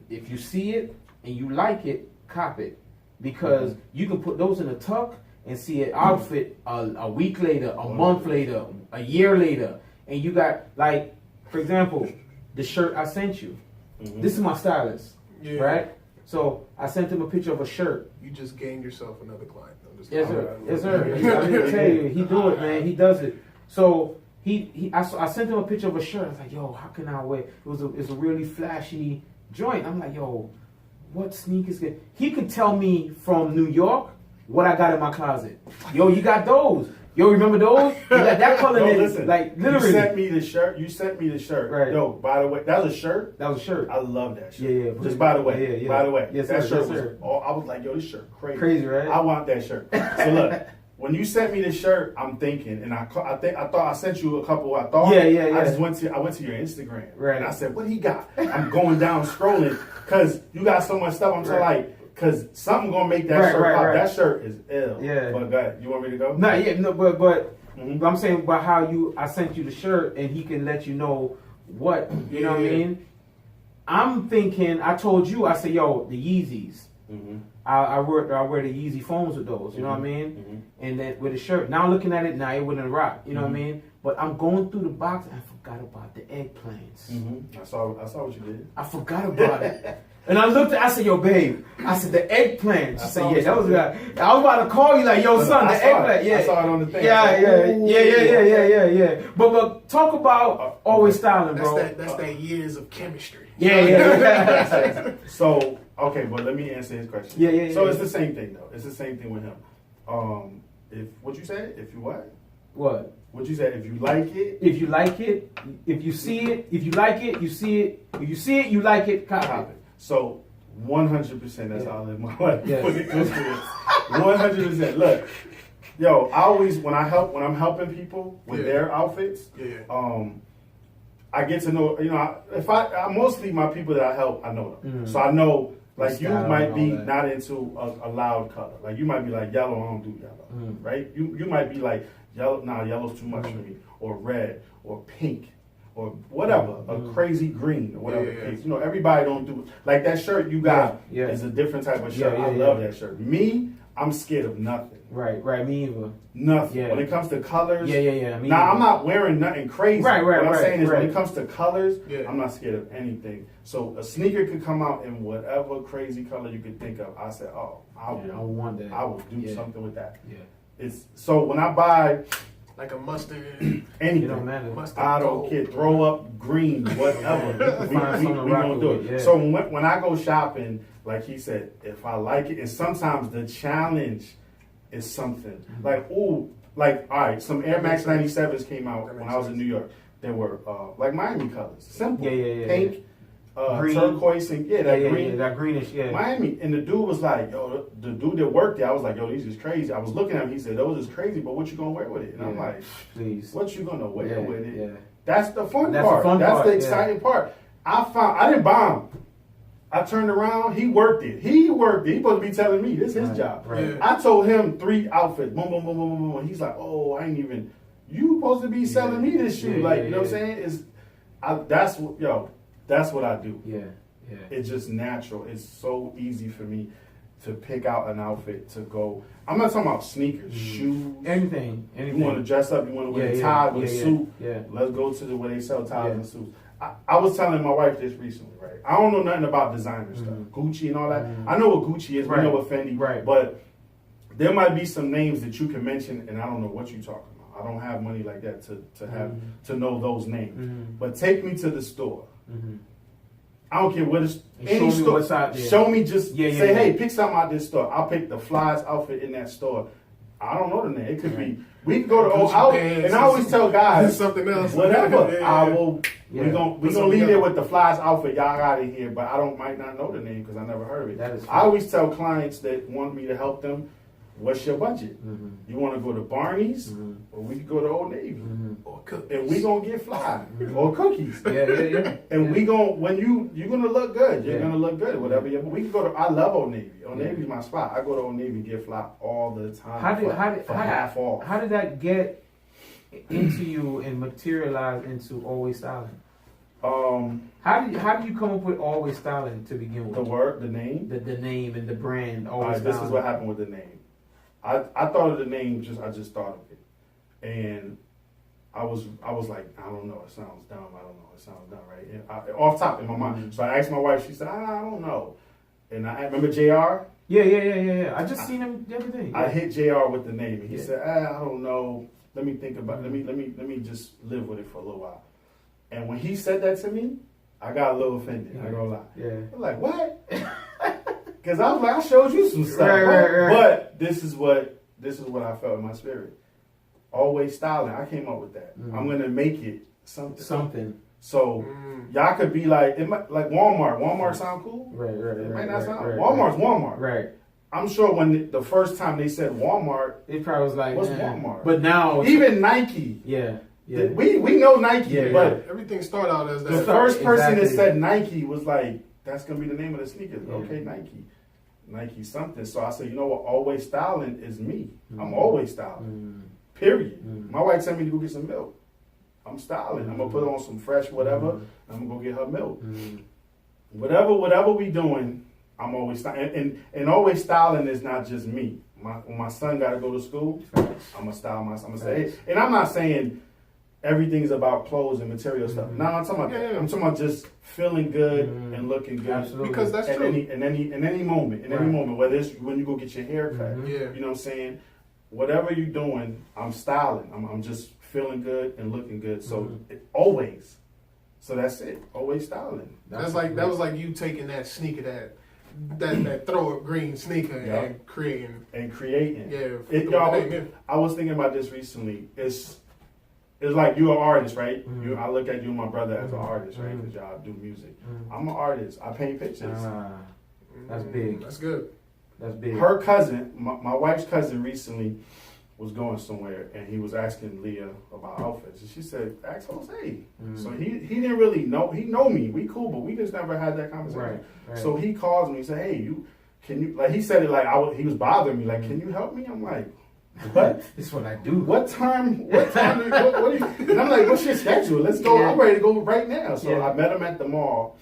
If you see it and you like it, cop it. Because you can put those in a tuck and see an outfit a week later, a month later, a year later. And you got, like, for example, the shirt I sent you. This is my stylist, right? So I sent him a picture of a shirt. You just gained yourself another client. Yes, sir. Yes, sir. I mean, tell you, he do it, man. He does it. So I sent him a picture of a shirt. I was like, yo, how can I wear? It's a really flashy joint. I'm like, yo, what sneakers? He could tell me from New York what I got in my closet. Yo, you got those. Yo, remember those? You got that color in it. Listen, like literally. You sent me the shirt. Right. Yo, by the way, that was a shirt? That was a shirt. I love that shirt. Yeah. Just by the way. Yeah. By the way. Yes, that sir, shirt yes, was sir. I was like, yo, this shirt crazy. Crazy, right? I want that shirt. So look, when you sent me the shirt, I'm thinking, and I thought I sent you a couple. I thought. Yeah. I went to your Instagram. Right. And I said, what he got? I'm going down scrolling because you got so much stuff. I'm so like, because something gonna make that shirt pop. That shirt is ill. Yeah. But go ahead. You want me to go? But I'm saying about how I sent you the shirt and he can let you know what, you know what I mean? I'm thinking, I told you, I said, yo, the Yeezys. I wear the Yeezy foams with those, you know what I mean? And then with the shirt. Now looking at it, now it wouldn't rock, you know what I mean? But I'm going through the box and I forgot about the eggplants. I saw what you did. I forgot about it. And I looked at I said, yo, babe. I said, the eggplant. She said, yeah, that was good. I was about to call you like, yo, son, the eggplant. Yeah. I saw it on the thing. Yeah. But talk about Always Styling, bro. That's that years of chemistry. Yeah. So, okay, but let me answer his question. Yeah. So it's the same thing, though. It's the same thing with him. What you said? If you what? What? What you said? If you like it? If you like it, if you see it, if you like it, you see it. If you see it, you like it, cop it. So 100%, that's how I live my life. Yes. When it comes to this, 100%. Look, yo, I always when I'm helping people with their outfits, I get to know. You know, if I mostly my people that I help, I know them, so I know Like you Style might and be all that. not into a loud color. Like you might be like yellow, I don't do yellow, right? You might be like yellow, nah, yellow's too much for me, or red, or pink, or whatever, a crazy green, or whatever the case. You know, everybody don't do like that shirt you got is a different type of shirt. I love that shirt. Me, I'm scared of nothing. Right, me either. Nothing. Yeah. When it comes to colors, Me now either. I'm not wearing nothing crazy. Right, What I'm saying is right. when it comes to colors, I'm not scared of anything. So a sneaker could come out in whatever crazy color you could think of. I said, oh, I want that. I will do something with that. Yeah. It's so when I buy like a mustard, anything, It don't matter. mustard I don't gold. care. Throw up green, whatever. we gonna do it. Yeah. So when I go shopping, like he said, if I like it, and sometimes the challenge is something like like all right, some Air Max 97s came out when I was in New York. They were like Miami colors, simple, pink, green. turquoise, and that green. That greenish, Miami, and the dude was like, yo, the dude that worked there, I was like, yo, these is crazy. I was looking at him, he said, those is crazy, but what you gonna wear with it? And I'm like, please. what you gonna wear with it? Yeah. That's the fun part. That's the exciting part. I didn't buy him. I turned around, he worked it. He supposed to be telling me, this is his job. Right. Yeah. I told him 3 outfits, boom, boom, boom, boom, boom, boom. He's like, oh, I ain't even, you supposed to be selling me this shoe. You know what I'm saying? That's what I do. Yeah. It's just natural. It's so easy for me to pick out an outfit to go. I'm not talking about sneakers, shoes. Anything. You want to dress up, you want to wear a tie with a suit. Yeah. Let's go to where they sell ties and suits. I was telling my wife this recently, right? I don't know nothing about designer stuff, Gucci and all that. I know what Gucci is, we know what Fendi, but there might be some names that you can mention, and I don't know what you're talking about. I don't have money like that to know those names. But take me to the store. I don't care what it's any store. Show me just say, hey, pick something out this store. I'll pick the flyest outfit in that store. I don't know the name. It could be. We can go to and I always tell guys something else. whatever. I will. Yeah. We gonna leave there with the flyest outfit. Y'all got it here, but might not know the name because I never heard of it. I always tell clients that want me to help them. What's your budget? You want to go to Barney's, or we could go to Old Navy, or cookies. and we gonna get fly or cookies. And we gonna when you're gonna look good. You're gonna look good. Whatever. We can go to. I love Old Navy. Old Navy's my spot. I go to Old Navy and get fly all the time. For half off. How did that get into you and materialize into Always Styling? How do you come up with Always Styling to begin with? The name, the name and the brand. Always Styling. This is what happened with the name. I thought of the name I just thought of it, and I was like, I don't know, it sounds dumb. I don't know, it sounds dumb, right? And off top in my mind. So I asked my wife. She said, I don't know. And I remember JR. Yeah. I just seen him the other day. I hit JR with the name, and he said, I don't know. Let me think about it. Let me just live with it for a little while. And when he said that to me, I got a little offended. I ain't gonna lie. Yeah. I'm like, what? Because I was like, I showed you some stuff. Right. But this is what I felt in my spirit. Always Styling. I came up with that. I'm gonna make it something. So y'all could be like, it might, like Walmart. Walmart sound cool. Right. It might not sound. Walmart's Walmart. Right. I'm sure when the first time they said Walmart, it probably was like, what's Walmart? But now even Nike. Yeah. We know Nike, but everything started out as that. The first person that said Nike was like, that's gonna be the name of the sneakers. Yeah. Okay, Nike something. So I said, you know what? Always Styling is me. I'm always styling. Period. My wife sent me to go get some milk. I'm styling. I'm gonna put on some fresh whatever. I'm gonna go get her milk. Whatever we doing, I'm always styling. And always styling is not just me. When my son got to go to school, I'm gonna style myself. I'm gonna say, hey, and I'm not saying everything's about clothes and material stuff. No, I'm talking about that. I'm talking about just feeling good and looking good. Absolutely. Because that's true. In any moment, whether it's when you go get your hair cut, you know what I'm saying? Whatever you're doing, I'm styling. I'm just feeling good and looking good. So always. So that's it. Always styling. That was like you taking that sneaker that throw up green sneaker and creating. Yeah. I was thinking about this recently. It's like you're an artist, right? I look at you and my brother as an artist, right? Because y'all do music. I'm an artist. I paint pictures. That's big. That's good. That's big. Her cousin, my wife's cousin recently was going somewhere, and he was asking Leah about outfits, and she said, "Ask Jose." So he didn't really know. He know me. We cool, but we just never had that conversation. Right. So he calls me and said, "Hey, can you?" Like he said it like he was bothering me. Like, "Can you help me?" I'm like, "What? This is what I do. What time? What do you?" And I'm like, "What's your schedule? Let's go. Yeah. I'm ready to go right now." So Yeah. I met him at the mall.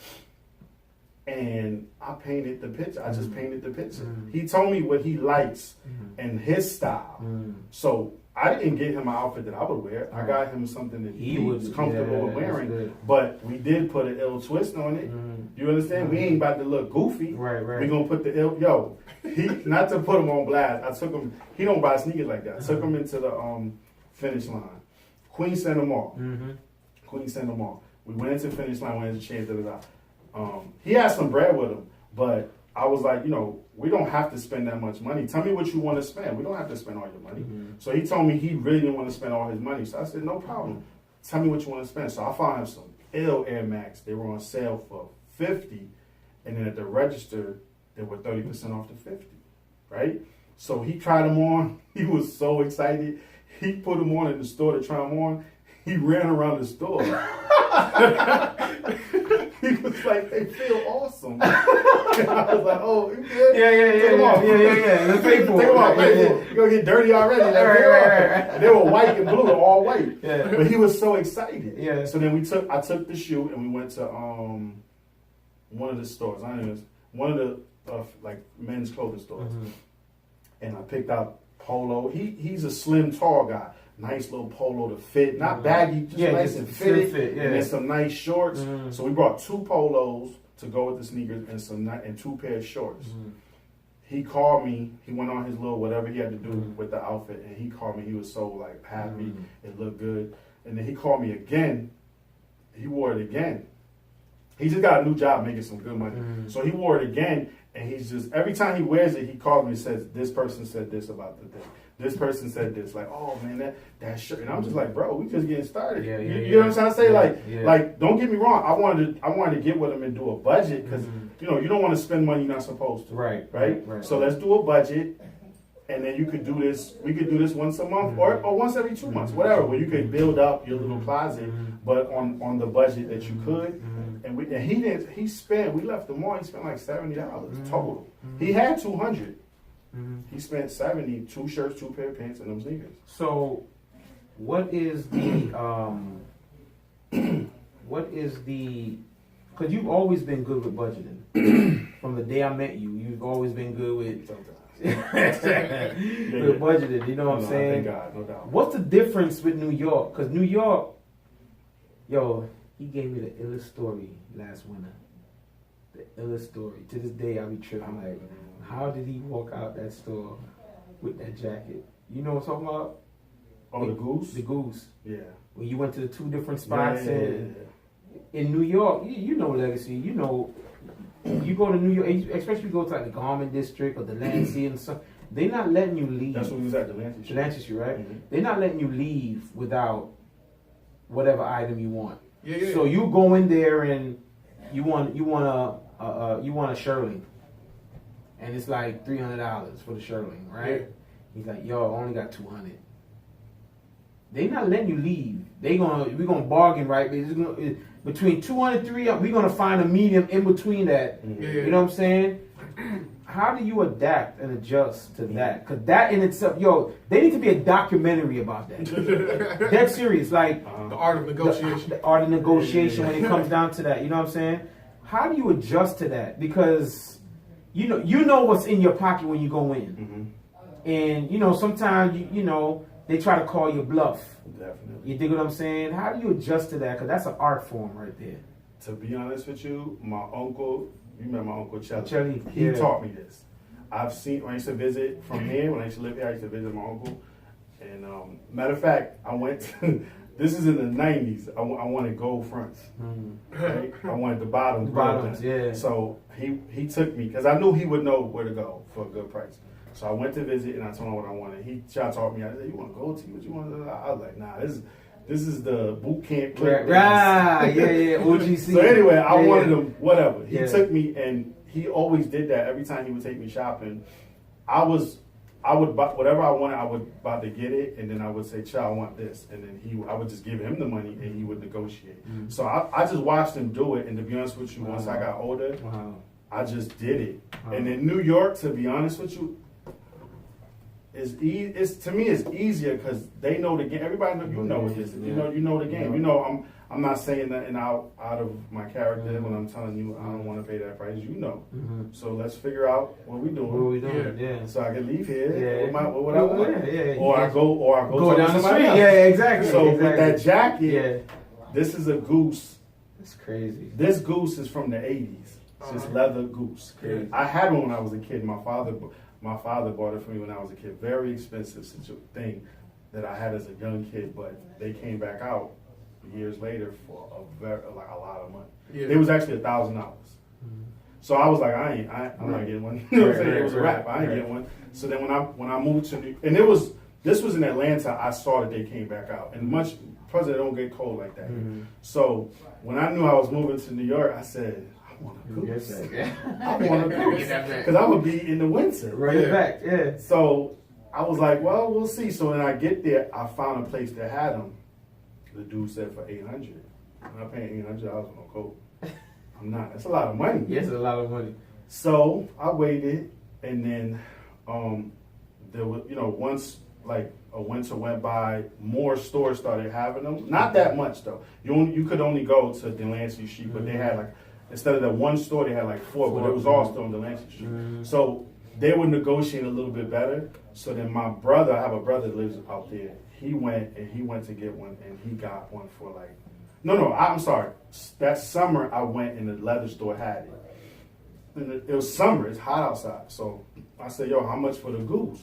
And I painted the picture. I just painted the picture. He told me what he likes and his style. So I didn't get him an outfit that I would wear. I got him something that he was comfortable with wearing. But we did put an ill twist on it. You understand? We ain't about to look goofy. Right. We gonna put the ill. He not to put him on blast. I took him. He don't buy sneakers like that. I took him into the finish line. Queen Center Mall. Queen Center Mall. We went into finish line. Went into change. He had some bread with him, but I was like, we don't have to spend that much money. Tell me what you want to spend. We don't have to spend all your money. So he told me he really didn't want to spend all his money. So I said, no problem. Tell me what you want to spend. So I found him some ill Air Max. They were on sale for $50, and then at the register they were 30% off the $50. Right? So he tried them on. He was so excited. He put them on in the store to try them on. He ran around the store. He was like, "They feel awesome." And I was like, "Oh, you good? Yeah. Let's pay for it. Take them off. You're going to get dirty already." Like, Right. They were white and blue, all white. Yeah. But he was so excited. Yeah. So then I took the shoe and we went to one of the stores. One of the like men's clothing stores. And I picked out Polo. He's a slim, tall guy. Nice little polo to fit, not baggy, just nice and fitted, and then some nice shorts. So we brought 2 polos to go with the sneakers and 2 pair of shorts. He called me. He went on his little whatever he had to do with the outfit, and he called me. He was so like happy. It looked good. And then he called me again. He wore it again. He just got a new job making some good money. So he wore it again, and he's just every time he wears it, he calls me and says, "This person said this about the thing. This person said this." Like, "Oh man, that shirt." And I'm just like, "Bro, we just getting started." You know what I'm trying to say? Like, don't get me wrong. I wanted to get with him and do a budget because you don't want to spend money you're not supposed to. Right. So let's do a budget, and then you could do this. We could do this once a month or once every 2 months, whatever. Where you could build up your little closet, but on the budget that you could. And he didn't. He spent. We left the mall. He spent like $70 total. He had $200. He spent 70, 2 shirts, 2 pair of pants, and them sneakers. So, what is the because you've always been good with budgeting. From the day I met you, you've always been good with with budgeting. You know what I'm saying? Thank God, no doubt. What's the difference with New York? Because New York, he gave me the illest story last winter. The illest story. To this day, I be tripping like, how did he walk out that store with that jacket? You know what I'm talking about? Oh, the goose? The goose. Yeah. When you went to the 2 different spots in New York, you know Legacy. You know, you go to New York, especially you go to like the Garment District or the Lancey and stuff. They're not letting you leave. That's what we was at, the Lancey Street. The Lancey Street, right? They're not letting you leave without whatever item you want. Yeah. So you go in there and you want a shirling, and it's like $300 for the shirling, right? Yeah. He's like, "Yo, I only got $200." They not letting you leave. We're gonna bargain, right? Between 200 and 300, we're gonna find a medium in between that. You know what I'm saying? How do you adapt and adjust to that? Because that in itself, they need to be a documentary about that. That's serious. Like the art of negotiation. The art of negotiation when it comes down to that. You know what I'm saying? How do you adjust to that? Because you know what's in your pocket when you go in, and sometimes they try to call you bluff. Definitely. You dig what I'm saying? How do you adjust to that? Because that's an art form right there. To be honest with you, my uncle. You remember my Uncle Chelly? He taught me this. I've seen, when I used to visit from here, when I used to live here, I used to visit my uncle. And matter of fact, I went to, this is in the 90s, I wanted gold fronts. Right? I wanted the bottoms. The bottoms, yeah. So he took me, because I knew he would know where to go for a good price. So I went to visit and I told him what I wanted. He taught me, I said, "You want gold tee? What you want?" I was like, "Nah, this is the boot camp." Right, yeah, OGC. So anyway, I wanted him, whatever. He took me, and he always did that every time he would take me shopping. I was I would buy whatever I wanted. I would about to get it, and then I would say, "Child, I want this," and then I would just give him the money, and he would negotiate. So I just watched him do it, and to be honest with you, once I got older, I just did it. And in New York, to be honest with you, it's to me it's easier because they know the game. Everybody know what this is. You know the game. You know I'm not saying nothing out of my character when I'm telling you I don't want to pay that price. You know. So let's figure out what we doing. What we doing? Yeah. So I can leave here with what I want. Yeah. Or I go down the street. Else. Yeah, exactly. So with that jacket, this is a goose. That's crazy. This goose is from the 80s. It's this leather goose. Crazy. I had one when I was a kid. My father bought it for me when I was a kid. Very expensive thing that I had as a young kid, but they came back out years later for a lot of money. Yeah. It was actually $1,000. So I was like, I'm not getting one. You know what I'm saying? It was a wrap. I ain't getting one. So then when I moved to this was in Atlanta, I saw that they came back out, and plus they don't get cold like that. So when I knew I was moving to New York, I said, I want a goose. I want a goose because I would be in the winter. Back. Yeah. So I was like, well, we'll see. So when I get there, I found a place that had them. The dude said for $800. I'm not paying $800 for no coat. I'm not. That's a lot of money. Yes, it's a lot of money. So I waited, and then there was, once like a winter went by, more stores started having them. Not that much though. You could only go to Delancey Street, but they had like instead of that one store, they had like four, but it was all still on Delancey Street. So they would negotiate a little bit better. So then my brother, I have a brother that lives out there. He went to get one, and he got one for like, I'm sorry. That summer I went and the leather store had it. And it was summer, it's hot outside. So I said, yo, how much for the goose?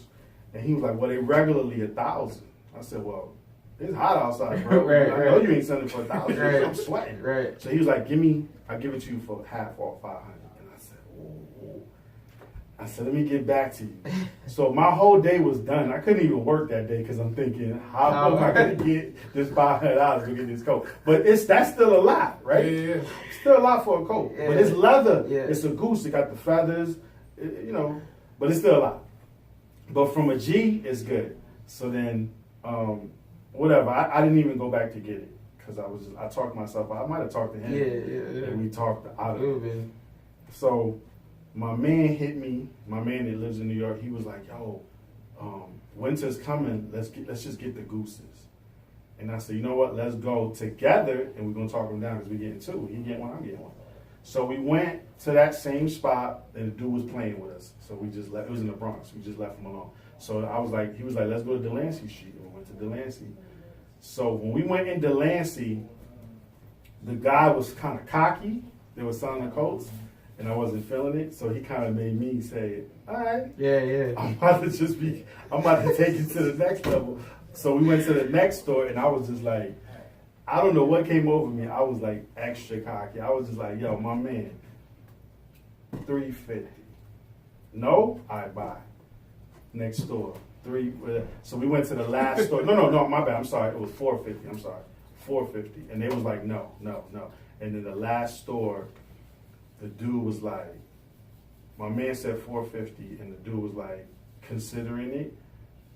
And he was like, well, they regularly $1,000. I said, well, it's hot outside, bro. I know you ain't selling it for $1,000. I'm sweating. Right. So he was like, I'll give it to you for half off $500. And I said, oh. I said, let me get back to you. So my whole day was done. I couldn't even work that day because I'm thinking, how am I going to get this $500 to get this coat? But that's still a lot, right? Yeah. It's still a lot for a coat. Yeah. But it's leather. Yeah. It's a goose. It got the feathers, but it's still a lot. But from a G, it's good. So then, whatever. I didn't even go back to get it because I talked myself out. I might have talked to him. Yeah. And we talked out of it. So my man hit me. My man that lives in New York, he was like, yo, winter's coming. Let's just get the gooses. And I said, you know what? Let's go together, and we're going to talk them down because we're getting two. He getting one, I'm getting one. So we went to that same spot, and the dude was playing with us. So we just left. It was in the Bronx. We just left him alone. So he was like, let's go to Delancey Street. And we went to Delancey. So when we went in Delancey, the guy was kind of cocky. They were selling the coats, and I wasn't feeling it. So he kind of made me say, all right. Yeah. I'm about to take it to the next level. So we went to the next store, and I was just like, I don't know what came over me. I was like extra cocky. I was just like, yo, my man, $350. No, I buy. Next store, So we went to the last store. No, my bad. I'm sorry. It was $450. I'm sorry, $450. And they was like, no. And then the last store, the dude was like, my man said $450, and the dude was like considering it.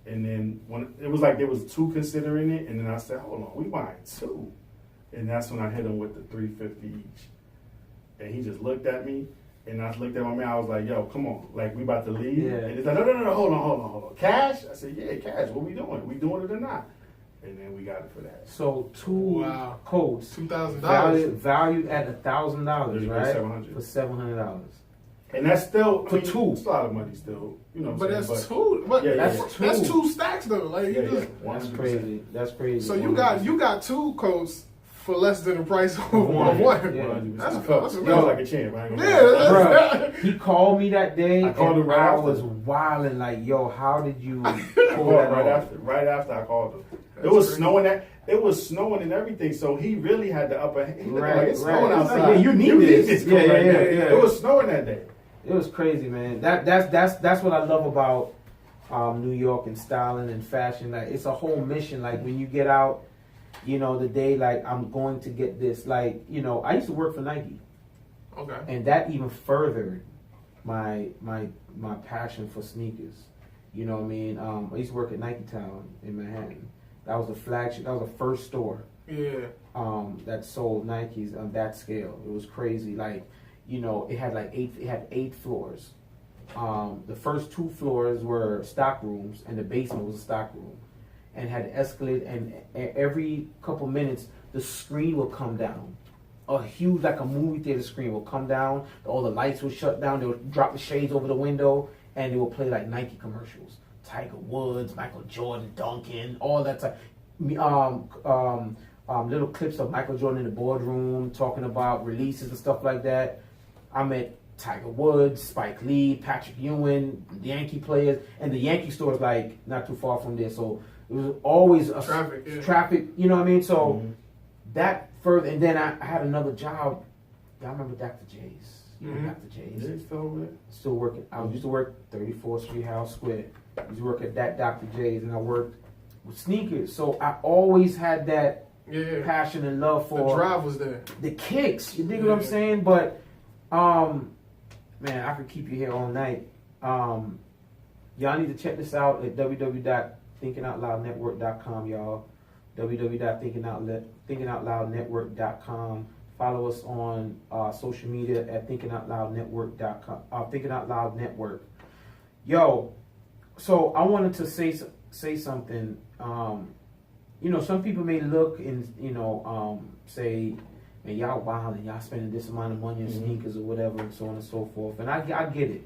And then when it was like there was two considering it, and then I said, hold on, we buying two. And that's when I hit him with the $350 each. And he just looked at me, and I looked at my man. I was like, yo, come on, like we about to leave. Yeah. And he's like, no, hold on. Cash? I said, yeah, cash. What we doing? We doing it or not? And then we got it for that. So two coats, $2,000 valued at $1,000, right? $700. For $700. And that's still for two. It's a lot of money still, But that's two. But that's two stacks though. Like that's crazy. That's crazy. So you got two coats for less than the price of one. Yeah. That's like a champ. I ain't gonna bro, he called me that day. I called him right I after. was wilding like, yo, how did you pull that off? Right after I called him. It was snowing and everything, so he really had the upper hand. He looked like it's snowing outside. Yeah, you need this. Yeah. It was snowing that day. It was crazy, man. That's what I love about New York and styling and fashion. Like it's a whole mission. Like when you get out, the day like I'm going to get this. Like I used to work for Nike. Okay. And that even furthered my passion for sneakers. You know what I mean? I used to work at Nike Town in Manhattan. That was the flagship. That was the first store. Yeah. That sold Nikes on that scale. It was crazy. Like, it had eight floors. The first 2 floors were stock rooms, and the basement was a stock room, and had escalated. And every couple minutes, the screen would come down. A huge, like a movie theater screen, will come down. All the lights would shut down. They would drop the shades over the window, and they would play like Nike commercials. Tiger Woods, Michael Jordan, Duncan, all that type. Little clips of Michael Jordan in the boardroom talking about releases and stuff like that. I met Tiger Woods, Spike Lee, Patrick Ewing, Yankee players, and the Yankee store is like not too far from there. So it was always a traffic. You know what I mean? So that further, and then I had another job. Y'all remember Dr. J's? Dr. J's. Is it still working? I used to work 34th Street House Square. I used to work at that Dr. J's, and I worked with sneakers. So I always had that passion and love for the drive was there. The kicks. You dig what I'm saying? But man, I could keep you here all night. Y'all need to check this out at www.thinkingoutloudnetwork.com, y'all. www.thinkingoutloudnetwork.com. Follow us on social media at thinkingoutloudnetwork.com. Thinking Out Loud Network. Yo, so I wanted to say something. Some people may look and say, "Man, y'all wilding, y'all spending this amount of money on sneakers or whatever, and so on and so forth." And I get it,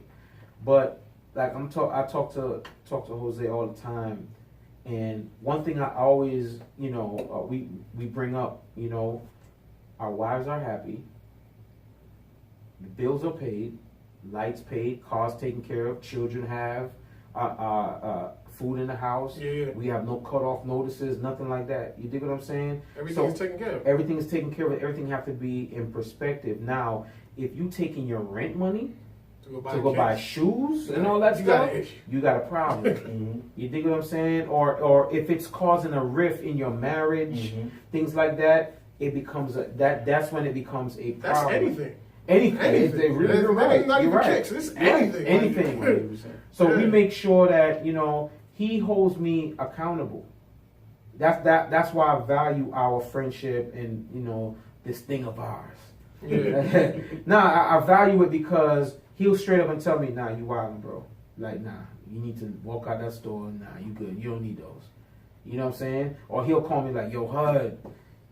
but like I talk to Jose all the time, and one thing I always we bring up, our wives are happy, the bills are paid, lights paid, cars taken care of, children have food in the house. We have no cut-off notices, nothing like that. You dig what I'm saying? Everything is taken care of. Everything is taken care of. Everything have to be in perspective. Now, if you taking your rent money to go buy shoes and all that stuff, you got a problem. You dig what I'm saying? Or if it's causing a rift in your marriage, things like that, it becomes that's when it becomes a problem. That's anything. Anything. You're right. Not You're even right. kicks. It's anything. Anything. So we make sure that he holds me accountable. That's why I value our friendship and this thing of ours. I value it because he'll straight up and tell me, "Nah, you wildin', bro. Like, nah, you need to walk out that store. Nah, you good. You don't need those." You know what I'm saying? Or he'll call me like, "Yo, Hud,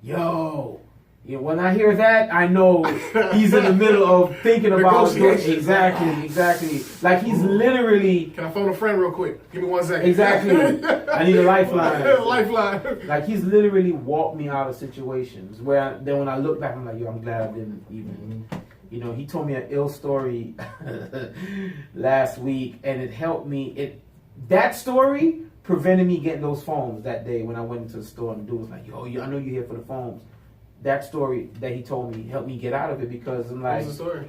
yo." When I hear that, I know he's in the middle of thinking about exactly. Like he's literally. Can I phone a friend real quick? Give me 1 second. Exactly. I need a lifeline. Lifeline. Like he's literally walked me out of situations where then when I look back, I'm like, yo, I'm glad I didn't even. He told me an ill story last week, and it helped me. That story prevented me getting those foams that day when I went into the store, and the dude was like, yo, I know you're here for the foams. That story that he told me helped me get out of it because I'm like, what's the story?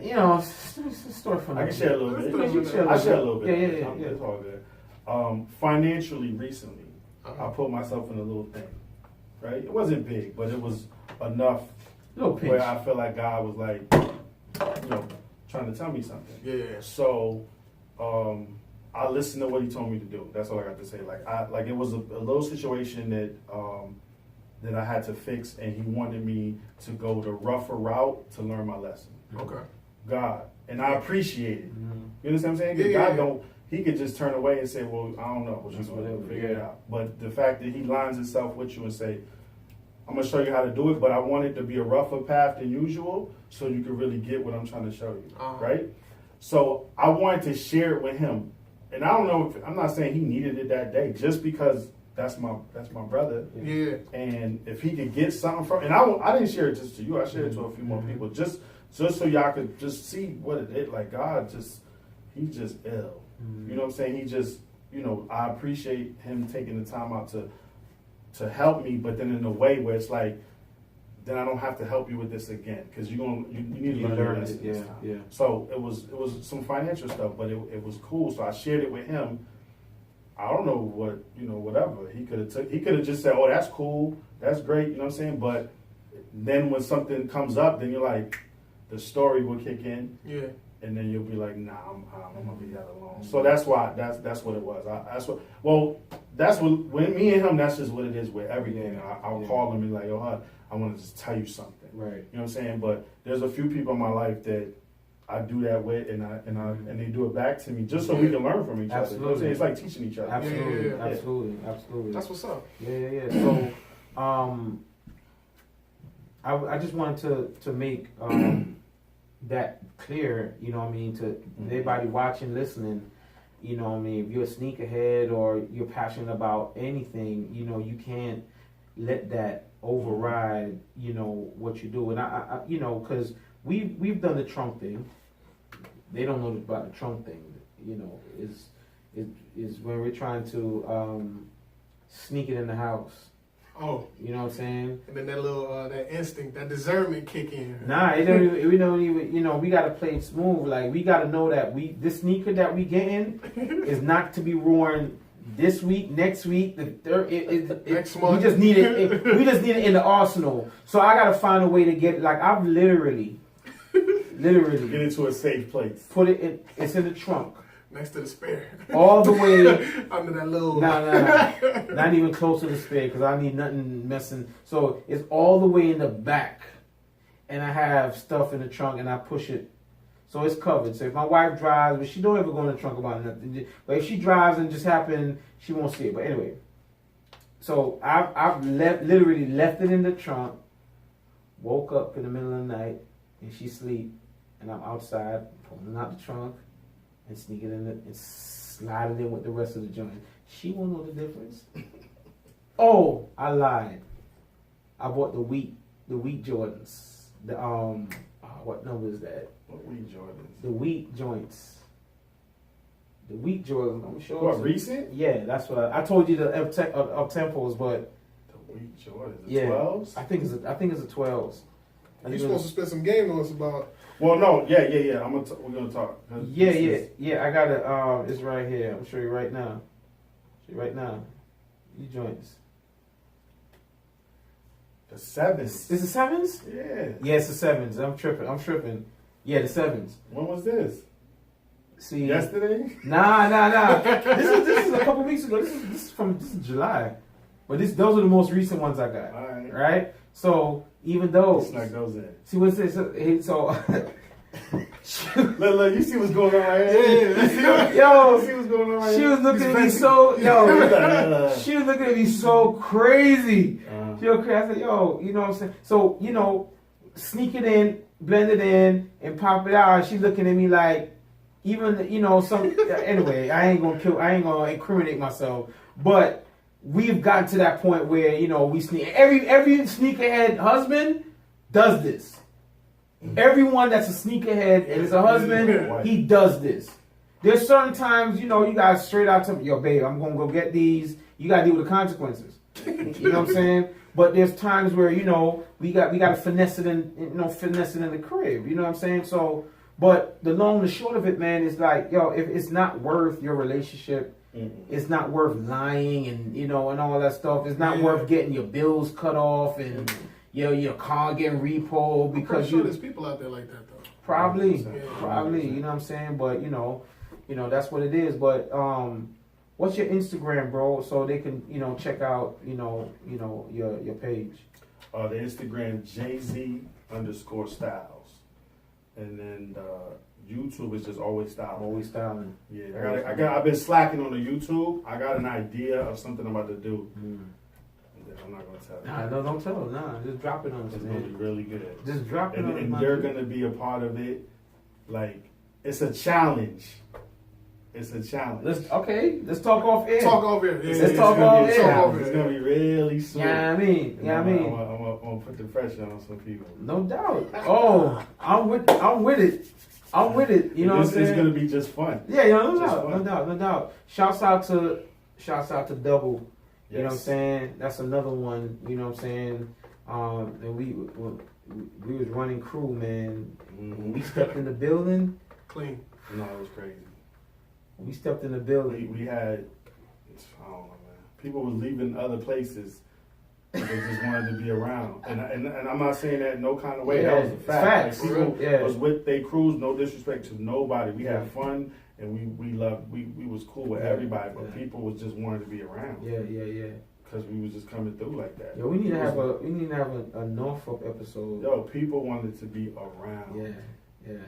It's a story from. I can share a little bit. I share a little bit. Yeah. It's all good. Financially, recently, I put myself in a little thing. Right, it wasn't big, but it was enough where I felt like God was like, trying to tell me something. Yeah. So, I listened to what He told me to do. That's all I got to say. It was a little situation that I had to fix, and He wanted me to go the rougher route to learn my lesson. Okay. God. And I appreciate it. You understand what I'm saying? God He could just turn away and say, well, I don't know. Just whatever, figure it out. But the fact that He lines Himself with you and say, I'm going to show you how to do it, but I want it to be a rougher path than usual so you can really get what I'm trying to show you. Right? So I wanted to share it with him. And I don't know, I'm not saying he needed it that day, just because that's my brother. Yeah. And if he could get something from, and I didn't share it just to you, I shared it to a few more people, just so y'all could just see what it is. Like God he's just ill. You know what I'm saying? He just, I appreciate him taking the time out to help me, but then in a way where it's like, then I don't have to help you with this again, because you need to learn this. Yeah. So it was some financial stuff, but it was cool. So I shared it with him. I don't know what, whatever. He could have just said, oh, that's cool, that's great, you know what I'm saying? But then when something comes up, then you're like, the story will kick in. Yeah. and then you'll be like, nah, I'm gonna leave that alone. So that's why that's what it was. That's what when me and him. That's just what it is with everything. I'll call him and be like, yo, Hud, I want to just tell you something. Right. You know what I'm saying? But there's a few people in my life that I do that with, and they do it back to me just so we can learn from each other. You know what I'm saying? It's like teaching each other. Absolutely, Yeah. absolutely. That's what's up. Yeah. So, I just wanted to make that clear. You know what I mean, to everybody watching, listening. You know what I mean, if you're a sneakerhead or you're passionate about anything, you know, you can't let that override, you know, what you do. And I you know, because we've done the trunk thing. They don't know about the trunk thing. You know, is when we're trying to sneak it in the house. Oh, you know what I'm saying? And then that little that instinct, that discernment kick in. Nah, we don't even. You know, we gotta play it smooth. Like we gotta know that this sneaker that we getting is not to be worn this week, next week, the third. Next month. We just need it. We just need it in the arsenal. So I gotta find a way to get. Like I've literally get into a safe place. Put it in. It's in the trunk. Next to the spare. All the way. Under that little. Nah. Not even close to the spare because I need nothing messing. So it's all the way in the back. And I have stuff in the trunk and I push it. So it's covered. So if my wife drives, but she don't ever go in the trunk about nothing. But if she drives and just happen, she won't see it. But anyway. So I've literally left it in the trunk. Woke up in the middle of the night and she sleep. And I'm outside pulling out the trunk. And sneak it in and slide it in with the rest of the joint. She won't know the difference. Oh, I lied. I bought the wheat Jordans. The what number is that? What wheat Jordans? The wheat joints. The wheat Jordans. I'm sure. What, recent? Yeah, that's what I told you the up tempos, but the wheat Jordans. The yeah, 12s? I think it's the 12s. You're supposed to spend some game on us about. Well, no, yeah. We're gonna talk. Yeah. I got it. It's right here. I'm showing you right now. You joints. The 7s. Is the 7s? Yeah. Yeah, it's the 7s. I'm tripping. Yeah, the 7s. When was this? See. Yesterday? Nah. This is a couple weeks ago. This is July. But those are the most recent ones I got. All right? So even though snuck those in. See what's this? So look, you see what's going on right here? Yeah. Yo, you see what's going on right she here? was looking at me she was looking at me so crazy. She was crazy. I said, yo, you know what I'm saying? So, you know, sneak it in, blend it in, and pop it out. She's looking at me like, even, you know, some anyway, I ain't gonna incriminate myself. But we've gotten to that point where, you know, we sneak. Every sneakerhead husband does this. Everyone that's a sneakerhead and is a husband, he does this. There's certain times, you know, you guys straight out to yo, babe, I'm gonna go get these. You gotta deal with the consequences. You know what I'm saying? But there's times where, you know, we gotta finesse it in the crib. You know what I'm saying? So, but the long and the short of it, man, is like, yo, if it's not worth your relationship. It's not worth lying and, you know, and all that stuff. It's not worth getting your bills cut off and your car getting repoed because there's people out there like that though. Probably, you know what I'm saying? But you know, that's what it is. But what's your Instagram, bro? So they can, you know, check out, you know, your page. The Instagram JZ_Styles. And then YouTube is just always styling. Always styling. Yeah, I've been slacking on the YouTube. I got an idea of something I'm about to do. And then I'm not gonna tell you. No, don't tell them. Nah, just drop it on us. It's gonna be really good. Just drop it on us. And they're gonna be a part of it. Like, it's a challenge. Let's talk off air. Talk off air. Let's talk off air. It's gonna be really sweet. Yeah, I mean. I'm gonna put the pressure on some people. No doubt. Oh, I'm with it. You know what I'm saying? It's gonna be just fun. Yeah, no doubt. Shouts out to Double. You know what I'm saying? That's another one. You know what I'm saying? And we was running crew, man. When we stepped in the building, clean. No, it was crazy. When we stepped in the building, we had, I don't know, man. People was leaving other places They just wanted to be around, and I'm not saying that in no kind of way. Yeah, That was a fact. facts. Like, people Yeah. was with they crews, no disrespect to nobody. We had fun, and we loved. We was cool with everybody, but people was just wanted to be around. Yeah. Because we was just coming through like that. Yo, we need to have a Norfolk episode. Yo, people wanted to be around. Yeah.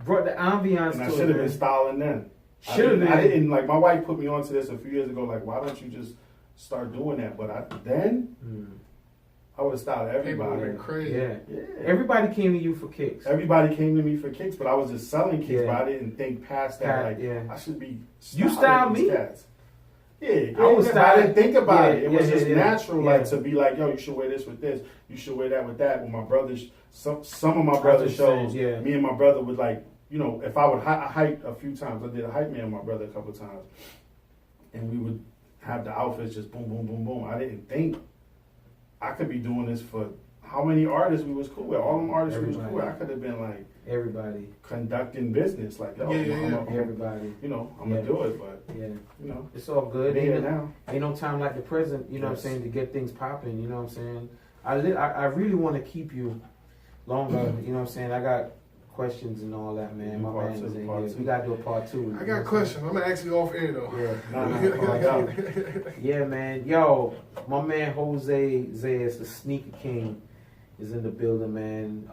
Brought the ambiance And I to should it. have been styling then. Should have been. I didn't like. My wife put me onto this a few years ago. Like, why don't you just start doing that? But I would have styled People everybody. went crazy. Yeah. Yeah. Everybody came to you for kicks. Everybody came to me for kicks, but I was just selling kicks. Yeah. But I didn't think past that. Like, I should be. You styled these me? Cats. Yeah, I was I styling. didn't think about it. It was just yeah. natural, Yeah. like to be like, yo, you should wear this with this. You should wear that with that. When my brothers, some of my brothers shows, yeah. me and my brother would like, you know, if I would hike a few times, I did a hype man with my brother a couple times, and we would have the outfits just boom, boom, boom, boom. I didn't think I could be doing this for how many artists we was cool with. All them artists we was cool with. I could have been like everybody conducting business, like, yo, everybody. You know, I'm gonna do it, but yeah, you know, it's all good. Now. Ain't no time like the present. You know what I'm saying, to get things popping. You know what I'm saying. I really want to keep you longer. You know what I'm saying. I got questions and all that, man. My man is in here. We gotta do a part 2. I got questions. I'm gonna ask you off air though. Yeah, man. Yo, my man Jose Zayas, the Sneaker King, is in the building, man.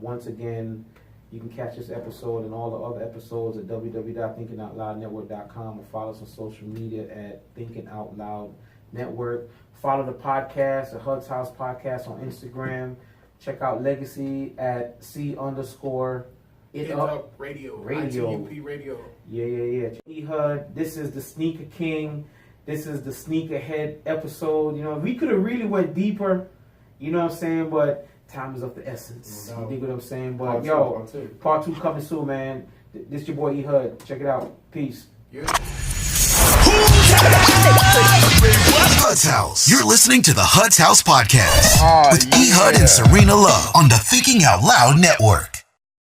Once again, you can catch this episode and all the other episodes at www.thinkingoutloudnetwork.com, or follow us on social media at Thinking Out Loud Network. Follow the podcast, the Hugs House Podcast, on Instagram. Check out Legacy at C_It_Up Radio. ITUP Radio. Yeah. E-Hud, this is the Sneaker King. This is the Sneakerhead episode. You know, we could have really went deeper, you know what I'm saying, but time is of the essence. No. You dig what I'm saying? But Part part 2 coming soon, man. This your boy E-Hud. Check it out. Peace. Yeah. Hud's House. You're listening to the Hud's House Podcast with E-Hud and Serena Love on the Thinking Out Loud Network.